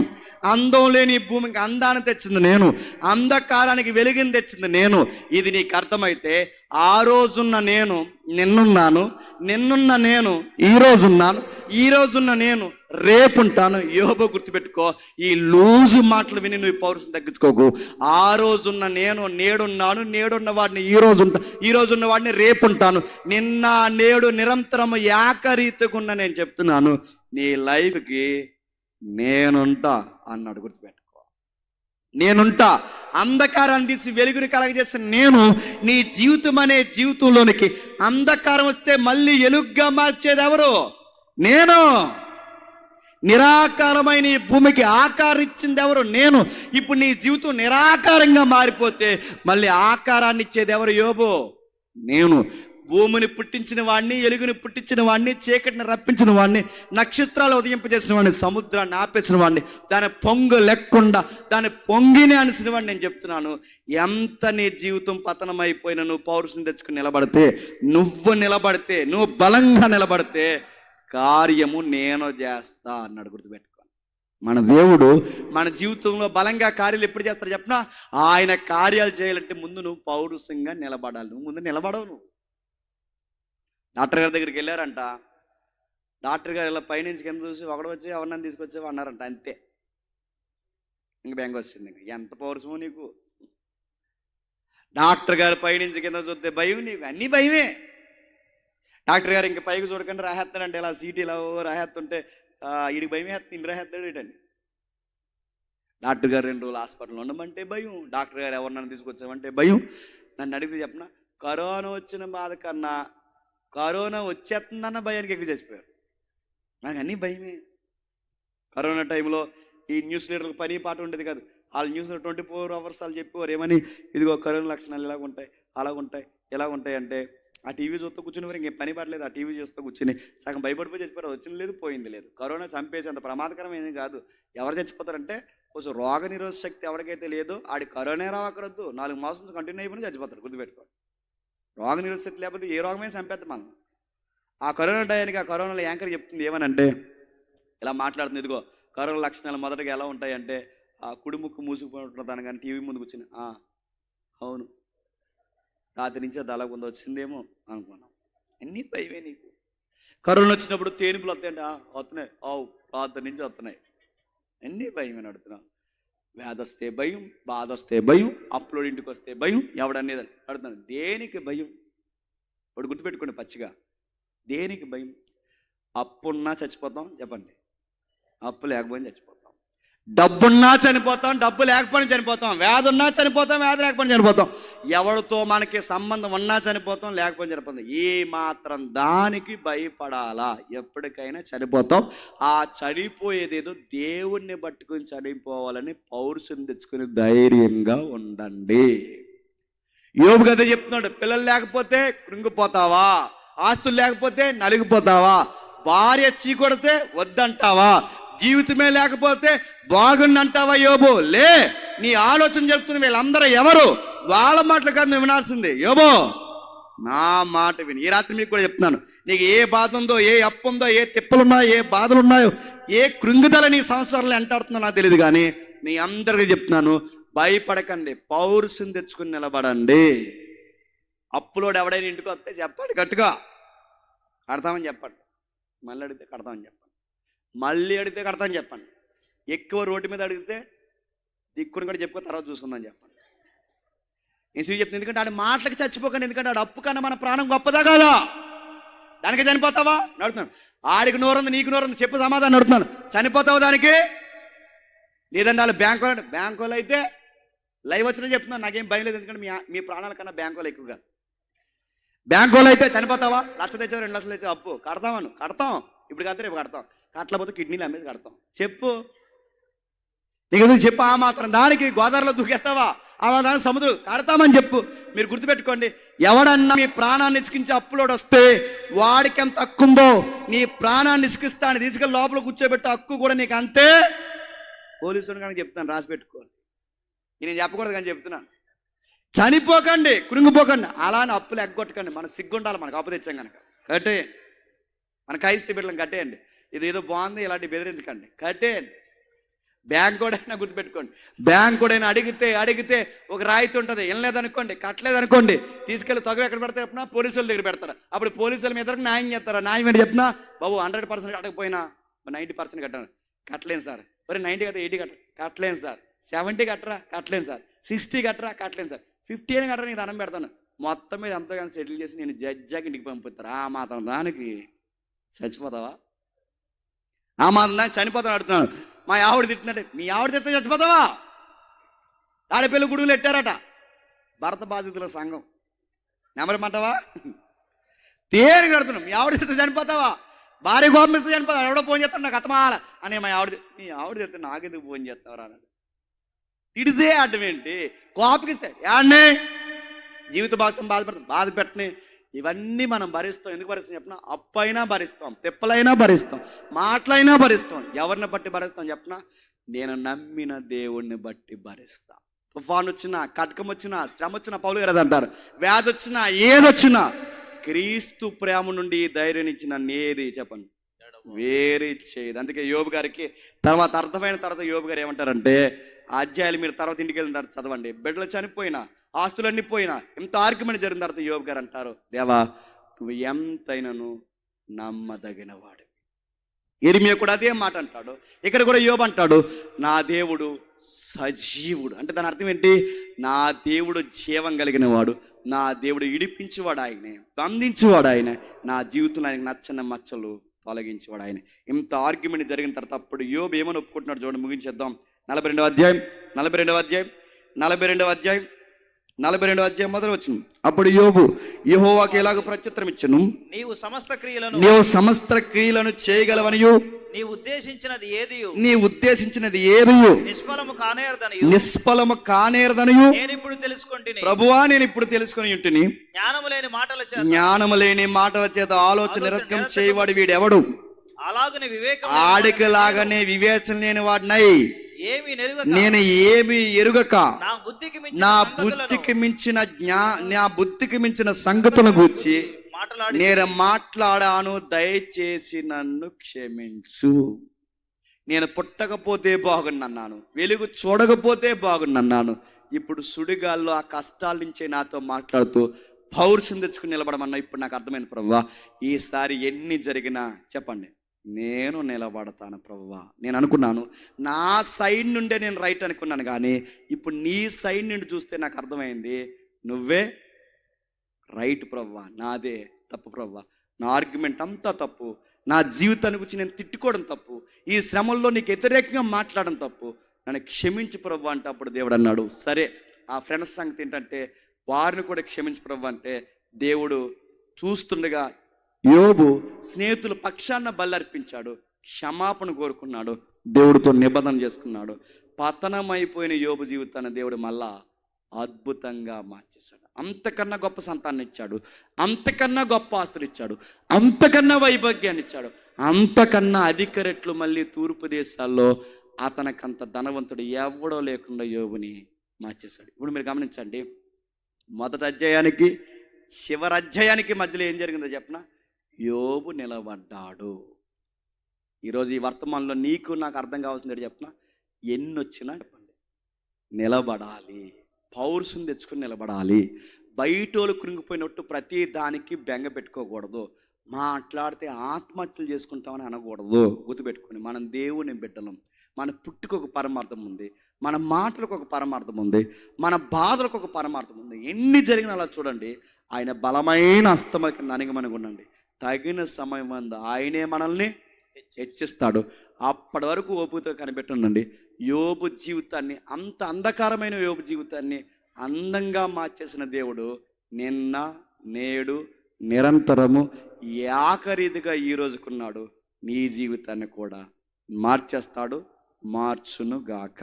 అందం లేని ఈ భూమికి అందాన్ని తెచ్చింది నేను, అంధకారానికి వెలుగుని తెచ్చింది నేను. ఇది నీకు అర్థమైతే ఆ రోజున్న నేను నిన్నున్నాను, నిన్నున్న నేను ఈ రోజున్నాను, ఈ రోజున్న నేను రేపుంటాను. యోబు గుర్తుపెట్టుకో, ఈ లూజు మాటలు విని నువ్వు పౌరుషం తగ్గించుకోకు. ఆ రోజున్న నేను నేడున్నాను, నేడున్న వాడిని ఈ రోజున్న వాడిని రేపుంటాను. నిన్న నేడు నిరంతరం ఏకరీతిగా ఉన్న నేను చెప్తున్నాను, నీ లైఫ్కి నేనుంటా అన్నాడు. గుర్తుపెట్టుకో, నేనుంటా. అంధకారాన్ని తీసి వెలుగుని కలగజేసిన నేను నీ జీవితం అనే జీవితంలోనికి అంధకారం వస్తే మళ్ళీ వెలుగుగా మార్చేది ఎవరు? నేను. నిరాకారమైన ఈ భూమికి ఆకారం ఇచ్చింది ఎవరు? నేను. ఇప్పుడు నీ జీవితం నిరాకారంగా మారిపోతే మళ్ళీ ఆకారాన్ని ఇచ్చేది ఎవరు? యోబు. నేను. భూమిని పుట్టించిన వాడిని, ఎలుగుని పుట్టించిన వాడిని, చీకటిని రప్పించిన వాడిని, నక్షత్రాలు ఉదయింపజేసిన వాడిని, సముద్రాన్ని ఆపేసిన వాడిని, దాని పొంగు లేకుండా దాని పొంగిని అనిసిన వాడిని నేను చెప్తున్నాను. ఎంత నీ జీవితం పతనమైపోయినా నువ్వు పౌరుషం తెచ్చుకుని నిలబడితే, నువ్వు బలంగా నిలబడితే కార్యము నేను చేస్తా అన్నాడు. గుర్తుపెట్టుకో, మన దేవుడు మన జీవితంలో బలంగా కార్యాలు ఎప్పుడు చేస్తాడు చెప్పనా? ఆయన కార్యాలు చేయాలంటే ముందు నువ్వు పౌరుషంగా నిలబడాలి. నువ్వు ముందు నిలబడవు. నువ్వు డాక్టర్ గారి దగ్గరికి వెళ్ళారంట. డాక్టర్ గారు ఇలా పైనుంచి కింద చూసి ఒకడు వచ్చి ఎవరినైనా తీసుకొచ్చావు అన్నారంట. అంతే, ఇంక బెంగ వచ్చింది. ఎంత పౌరుషమో నీకు! డాక్టర్ గారు పైనుంచి కింద చూస్తే భయం నీకు, అన్నీ భయమే. డాక్టర్ గారు ఇంక పైకి చూడకుండా రాహేస్తాడంటే ఇలా సీటీ ఇలా రాహేస్తుంటే వీడికి భయం వేస్తుంది, ఇన్ని రాహేస్తాడు ఏంటండి. డాక్టర్ గారు 2 రోజులు హాస్పిటల్లో ఉండమంటే భయం, డాక్టర్ గారు ఎవరినైనా తీసుకొచ్చామంటే భయం. నన్ను అడిగితే చెప్పిన, కరోనా వచ్చిన బాధ కన్నా కరోనా వచ్చేస్తుందన్న భయానికి ఎక్కువ చచ్చిపోయారు. నాకు అన్నీ భయమే. కరోనా టైంలో ఈ న్యూస్ లీడర్లకు పని పాట ఉండేది కాదు. వాళ్ళు న్యూస్ 24 hours వాళ్ళు చెప్పేవారు ఏమని, ఇదిగో కరోనా లక్షణాలు ఇలాగుంటాయి, అలాగుంటాయి, ఎలా ఉంటాయి అంటే, ఆ టీవీ చూస్తూ కూర్చుని ఇంకేం పని పడలేదు, ఆ టీవీ చూస్తూ కూర్చుని సగం భయపడిపోయి చచ్చిపోయారు. వచ్చింది లేదు, పోయింది లేదు. కరోనా చంపేసి అంత ప్రమాదకరమైనది కాదు. ఎవరు చచ్చిపోతారంటే, కొంచెం రోగ నిరోధ శక్తి ఎవరికైతే లేదో ఆడి కరోనా రావక్కరొద్దు, 4 మాసాల నుంచి కంటిన్యూ అయిపోయి చచ్చిపోతారు. గుర్తుపెట్టుకోండి, రోగ నిరోధ శక్తి లేకపోతే ఏ రోగమే చంపేద్దాం మనం. ఆ కరోనా టయానికి ఆ కరోనాలో యాంకర్ చెప్తుంది ఏమనంటే, ఇలా మాట్లాడుతుంది, ఇదిగో కరోనా లక్షణాలు మొదటగా ఎలా ఉంటాయంటే, ఆ కుడి ముక్కు మూసుకుపోతుంటాను కానీ టీవీ ముందుకు వచ్చిన అవును రాత్రి నుంచి అది అలాగ వచ్చిందేమో అనుకున్నాం. అన్నీ భయమే నీకు. కరోనా వచ్చినప్పుడు తేనుపులు వస్తాయంటే వస్తున్నాయి, రాత్రి నుంచి వస్తున్నాయి, అన్నీ భయమే నడుతున్నాం. వ్యాధి వస్తే భయం, బాధ వస్తే భయం, అప్లోడ్ ఇంటికి వస్తే భయం, ఎవడనేది అడుగుతున్నాను. దేనికి భయం? ఇప్పుడు గుర్తుపెట్టుకోండి పచ్చిగా, దేనికి భయం? అప్పున్నా చచ్చిపోతాం చెప్పండి, అప్పు లేకపోయినా చచ్చిపోతాం. డబ్బున్నా చనిపోతాం, డబ్బు లేకపోయినా చనిపోతాం. వ్యాధి ఉన్నా చనిపోతాం, వ్యాధి లేకపోయినా చనిపోతాం. ఎవరితో మనకి సంబంధం ఉన్నా చనిపోతాం, లేకపోయినా చనిపోతాం. ఏ మాత్రం దానికి భయపడాలా? ఎప్పటికైనా చనిపోతాం. ఆ చనిపోయేదేదో దేవుణ్ణి పట్టుకుని చనిపోవాలని పౌరుషం తెచ్చుకుని ధైర్యంగా ఉండండి. యోబు కదా చెప్తున్నాడు, పిల్లలు లేకపోతే కృంగిపోతావా, ఆస్తులు లేకపోతే నలిగిపోతావా, భార్య చీకొడితే వద్దంటావా, జీవితమే లేకపోతే బాగుందంటావా? యోబు లే, నీ ఆలోచన చెప్తున్న వీళ్ళందరూ ఎవరు? వాళ్ళ మాటలు కాదు నువ్వు వినాల్సిందే. యోబు నా మాట విని, ఈ రాత్రి మీకు కూడా చెప్తున్నాను, నీకు ఏ బాధ ఉందో, ఏ అప్పు ఉందో, ఏ తిప్పలున్నాయో, ఏ బాధలు ఉన్నాయో, ఏ కృంగుదల నీ సంవత్సరాలు ఎంటాడుతుందో నాకు తెలియదు, కానీ మీ అందరికీ చెప్తున్నాను, భయపడకండి, పౌరుషం తెచ్చుకుని నిలబడండి. అప్పులోడు ఎవడైనా ఇంటికి వస్తే చెప్పండి, గట్టిగా కడతామని చెప్పండి, మళ్ళీ అడిగితే కడతామని చెప్పండి, మళ్ళీ అడిగితే కడతామని చెప్పండి, ఎక్కువ రోడ్డు మీద అడిగితే దిక్కుని కూడా చెప్పుకో తర్వాత చూసుకుందాం చెప్పండి. నేను చెప్తాను, ఎందుకంటే ఆడి మాటలకు చచ్చిపోకండి, ఎందుకంటే ఆడు అప్పు కన్నా మన ప్రాణం గొప్పదా కాదా? దానికి చనిపోతావా అని అడుగుతున్నాను. ఆడికి నోరుంది, నీకు నోరుంది, చెప్పు సమాధానం అడుగుతున్నాను. చనిపోతావా దానికి? లేదండి వాళ్ళు బ్యాంకులో అయితే లైవ్ వచ్చినా చెప్తున్నాను, నాకేం భయం లేదు. ఎందుకంటే మీ ప్రాణాల కన్నా బ్యాంకులో ఎక్కువ కాదు. బ్యాంకులో అయితే చనిపోతావా? 1,00,000 తెచ్చావు, 2,00,000 తెచ్చావు, అప్పు కడతామను, కడతాం, ఇప్పుడు కాదు రేపు కడతాం, కట్టలేకపోతే కిడ్నీలు అమ్మేసి కడతాం. చెప్పు, నీకు ఎందుకు చెప్పు? ఆ మాత్రం దానికి గోదావరిలో దూకెత్తావా? ఆ మాత్రం సముద్రం కడతామని చెప్పు. మీరు గుర్తుపెట్టుకోండి, ఎవడన్నా మీ ప్రాణాన్ని ఇసుకించి అప్పులోడు వస్తే వాడికి ఎంత హక్కు ఉందో నీ ప్రాణాన్ని ఇసుకిస్తాను తీసుకెళ్ళి లోపల కూర్చోబెట్టే హక్కు కూడా నీకు అంతే. పోలీసులు కనుక చెప్తాను, రాసి పెట్టుకోండి. నేను చెప్పకూడదు కానీ చెప్తున్నాను. చనిపోకండి, కృంగిపోకండి, అలానే అప్పులు ఎగ్గొట్టకండి. మన సిగ్గుండాలి, మనకు అప్పు తెచ్చాం కనుక కట్టేయండి. మన క్రైస్తవ బిడ్డలను కట్టేయండి. ఇది ఏదో బాగుంది ఇలాంటి బెదిరించకండి, కట్టేయండి. బ్యాంక్ కూడా అయినా గుర్తుపెట్టుకోండి, బ్యాంక్ కూడా అయినా అడిగితే ఒక రాయితీ ఉంటుంది. వినలేదనుకోండి, కట్టలేదనుకోండి, తీసుకెళ్ళి తగవ ఎక్కడ పెడతారు చెప్పినా పోలీసుల దగ్గర పెడతారు. అప్పుడు పోలీసుల మీద న్యాయం చేస్తారా? న్యాయం ఏంటి చెప్పినా, బాబు 100% కట్టకపోయినా 90% కట్టాను, కట్టలేను సార్. మరి 90 కదా 80 కట్టలేను సార్. 70 కట్టరా? కట్టలేను సార్. 60 కట్టరా? కట్టలేను సార్. 50 అని కట్టరా? నీకు దండం పెడతాను. మొత్తం మీద ఎంతగానో సెటిల్ చేసి నేను జడ్జాకి ఇంటికి పంపిస్తారు. ఆ మాత్రం దానికి చచ్చిపోతావా? ఆ మాత్రం దానికి చనిపోతాను అడుగుతున్నాను. మా ఆవిడ తిట్టినట్టే, మీ ఆవిడ తిట్టే చచ్చిపోతావా? ఆడపిల్ల గుడుగులు ఎట్టారట భర్త బాధితుల సంఘం, నెమరమంటావా? తేరు కడుతున్నాం. మీ ఆవిడ తిట్టే చనిపోతావా? భార్య కోపమిస్తే చనిపోతావు. ఎవడో ఫోన్ చేస్తాడు నాకు అతమాల అని. మీ ఆవిడ తిడితే నాకెందుకు ఫోన్ చేస్తావరా అన్నాడు. తిడితే అడ్డం ఏంటి? కోపకిస్తే యాడ్నే జీవిత భాషం బాధ పెట్టని. ఇవన్నీ మనం భరిస్తాం. ఎందుకు భరిస్తాం చెప్పిన? అప్పు అయినా భరిస్తాం, తిప్పలైనా భరిస్తాం, మాటలైనా భరిస్తాం. ఎవరిని బట్టి భరిస్తాం చెప్పిన? నేను నమ్మిన దేవుణ్ణి బట్టి భరిస్తా. తుఫాన్ వచ్చినా, కటకం వచ్చినా, శ్రమ వచ్చినా, పౌలు గారు అంటారు, వ్యాధి వచ్చినా, ఏదొచ్చినా క్రీస్తు ప్రేమ నుండి ధైర్యం ఇచ్చిన నేది చెప్పండి వేరే చేయదు. అందుకే యోబు గారికి తర్వాత అర్థమైన తర్వాత యోబు గారు ఏమంటారంటే, అధ్యాయులు మీరు తర్వాత ఇంటికి వెళ్ళిన తర్వాత చదవండి. బిడ్డలు చనిపోయినా, ఆస్తులన్నీ పోయినా, ఎంత ఆర్గ్యుమెంట్ జరిగిన తర్వాత యోబు గారు అంటారు, దేవా నువ్వు ఎంతైనను నమ్మదగిన వాడు. ఇర్మియా కూడా అదే మాట అంటాడు. ఇక్కడ కూడా యోబు అంటాడు, నా దేవుడు సజీవుడు. అంటే దాని అర్థం ఏంటి? నా దేవుడు జీవం కలిగిన వాడు, నా దేవుడు ఇడిపించేవాడు ఆయనే, బంధించేవాడు ఆయనే, నా జీవితంలో ఆయనకు నచ్చని మచ్చలు తొలగించేవాడు ఆయన. ఇంత ఆర్గ్యుమెంట్ జరిగిన తర్వాత అప్పుడు యోబు ఏమని ఒప్పుకుంటున్నాడు చూడండి. ముగించేద్దాం. 42వ అధ్యాయం మొదలు వచ్చింది. అప్పుడు యోబు యెహోవాకు ఎలాగ ప్రత్యుత్తరం ఇచ్చెను, నీవు సమస్త క్రియలను చేయగలవనియు నీ ఉద్దేశించినది ఏదియు నిష్ఫలము కానేరదనియు ప్రభువా నేను ఇప్పుడు తెలుసుకొని ఉంటిని. జ్ఞానము లేని మాటల చేత ఆలోచన నిరర్గం చేయవాడు వీడెవడు? ఆడికి లాగానే వివేచన లేని వాడినై నేను ఏమి ఎరుగక నా బుద్ధికి మించిన సంగతులను గూర్చి నేను మాట్లాడాను, దయచేసి నన్ను క్షమించు. నేను పుట్టకపోతే బాగున్నాను, వెలుగు చూడకపోతే బాగున్నాను, ఇప్పుడు సుడిగాల్లో ఆ కష్టాల నుంచే నాతో మాట్లాడుతూ పౌరుషం తెచ్చుకుని నిలబడమన్నా. ఇప్పుడు నాకు అర్థమైంది ప్రభువా, ఈసారి ఎన్ని జరిగినా చెప్పండి నేను నిలబడతాను ప్రభువా. నేను అనుకున్నాను నా సైడ్ నుండే నేను రైట్ అనుకున్నాను, కానీ ఇప్పుడు నీ సైడ్ నుండి చూస్తే నాకు అర్థమైంది నువ్వే రైట్ ప్రభువా, నాదే తప్పు ప్రభువా, నా ఆర్గ్యుమెంట్ అంతా తప్పు, నా జీవితాన్ని గురించి నేను తిట్టుకోవడం తప్పు, ఈ శ్రమల్లో నీకు వ్యతిరేకంగా మాట్లాడడం తప్పు, నన్ను క్షమించు ప్రభువా అంటే అప్పుడు దేవుడు అన్నాడు, సరే ఆ ఫ్రెండ్స్ సంగతి ఏంటంటే వారిని కూడా క్షమించు ప్రభువా అంటే దేవుడు చూస్తుండగా యోబు స్నేహితుల పక్షాన బల్లర్పించాడు, క్షమాపణ కోరుకున్నాడు, దేవుడితో నిబంధన చేసుకున్నాడు. పతనమైపోయిన యోబు జీవితాన్ని దేవుడు మళ్ళా అద్భుతంగా మార్చేశాడు. అంతకన్నా గొప్ప సంతాన్ని ఇచ్చాడు, అంతకన్నా గొప్ప ఆస్తులు ఇచ్చాడు, అంతకన్నా వైభాగ్యాన్ని ఇచ్చాడు, అంతకన్నా అధిక రెట్లు మళ్ళీ తూర్పు దేశాల్లో అతనికంత ధనవంతుడు ఎవడో లేకుండా యోబుని మార్చేశాడు. ఇప్పుడు మీరు గమనించండి, మొదటి అధ్యాయానికి చివరి అధ్యాయానికి మధ్యలో ఏం జరిగిందో చెప్పనా? యోబు నిలబడ్డాడు. ఈరోజు ఈ వర్తమానంలో నీకు నాకు అర్థం కావాల్సింది చెప్పనా? ఎన్ని వచ్చినా చెప్పండి నిలబడాలి, పౌరుషం తెచ్చుకుని నిలబడాలి. బయటోళ్ళు కృంగిపోయినట్టు ప్రతి దానికి బెంగ పెట్టుకోకూడదు. మాట్లాడితే ఆత్మహత్యలు చేసుకుంటామని అనకూడదు. గుర్తుపెట్టుకుని మనం దేవుని బిడ్డలం, మన పుట్టుకు ఒక పరమార్థం ఉంది, మన మాటలకు ఒక పరమార్థం ఉంది, మన బాధలకు ఒక పరమార్థం ఉంది. ఎన్ని జరిగినా అలా చూడండి, ఆయన బలమైన హస్తమ కింద అణిగమని ఉండండి. తగిన సమయం అందు ఆయనే మనల్ని హెచ్చిస్తాడు. అప్పటి వరకు ఓపికతో కనిపెట్టండి. యోబు జీవితాన్ని, అంత అంధకారమైన యోబు జీవితాన్ని అందంగా మార్చేసిన దేవుడు నిన్న నేడు నిరంతరము ఆఖరిదిగా ఈ రోజుకున్నాడు. నీ జీవితాన్ని కూడా మార్చేస్తాడు, మార్చును గాక.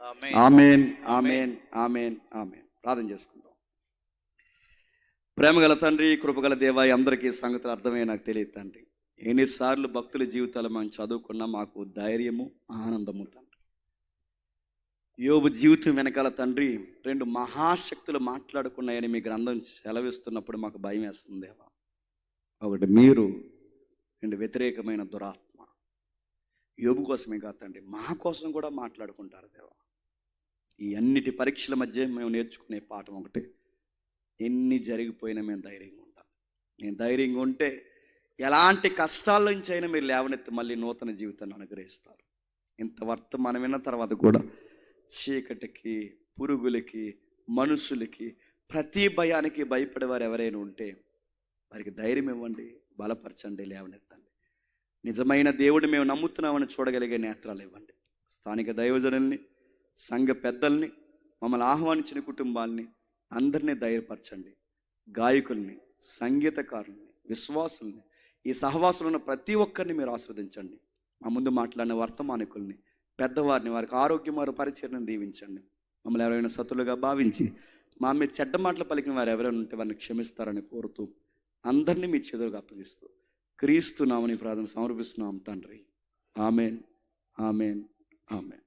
ఆమేన్. ఆమేన్, ఆమేన్, ఆమేన్, ఆమేన్. ప్రార్థన చేసుకుందాం. ప్రేమగల తండ్రి, కృపగల దేవా, అందరికీ సంగతులు అర్థమయ్యే నాకు తెలియదు తండ్రి. ఎన్నిసార్లు భక్తుల జీవితాలు మనం చదువుకున్నా మాకు ధైర్యము, ఆనందము తండ్రి. యోబు జీవితం వెనకాల తండ్రి 2 మహాశక్తులు మాట్లాడుకున్నాయని మీ గ్రంథం సెలవిస్తున్నప్పుడు మాకు భయం వేస్తుంది దేవా. ఒకటి మీరు, 2 వ్యతిరేకమైన దురాత్మ. యోబు కోసమే కాదు తండ్రి, మా కోసం కూడా మాట్లాడుకుంటారు దేవా. ఈ అన్నిటి పరీక్షల మధ్య మేము నేర్చుకునే పాఠం ఒకటి, ఎన్ని జరిగిపోయినా మేము ధైర్యంగా ఉంటాం. నేను ధైర్యంగా ఉంటే ఎలాంటి కష్టాల నుంచి అయినా మీరు లేవనెత్తి మళ్ళీ నూతన జీవితాన్ని అనుగ్రహిస్తారు. ఇంత వర్తమానం విన్న తర్వాత కూడా చీకటికి, పురుగులకి, మనుషులకి, ప్రతి భయానికి భయపడేవారు ఎవరైనా ఉంటే వారికి ధైర్యం ఇవ్వండి, బలపరచండి, లేవనెత్తండి. నిజమైన దేవుడు మేము నమ్ముతున్నామని చూడగలిగే నేత్రాలు ఇవ్వండి. స్థానిక దైవజనుల్ని, సంఘ పెద్దల్ని, మమ్మల్ని ఆహ్వానించిన కుటుంబాల్ని అందరినీ ధైర్యపరచండి. గాయకుల్ని, సంగీతకారుల్ని, విశ్వాసుల్ని, ఈ సహవాసులను ప్రతి ఒక్కరిని మీరు ఆస్వాదించండి. మా ముందు మాట్లాడిన వర్తమానికుల్ని, పెద్దవారిని, వారికి ఆరోగ్యం, వారి పరిచర్ను దీవించండి. మమ్మల్ని ఎవరైనా శత్రులుగా భావించి మా మీద చెడ్డ మాటలు పలికిన వారు ఎవరైనా ఉంటే వారిని క్షమిస్తారని కోరుతూ అందరినీ మీ చేతులకు అప్పగిస్తూ క్రీస్తు నామమున ప్రార్థన సమర్పిస్తున్నాం తండ్రి. ఆమేన్, ఆమేన్, ఆమేన్.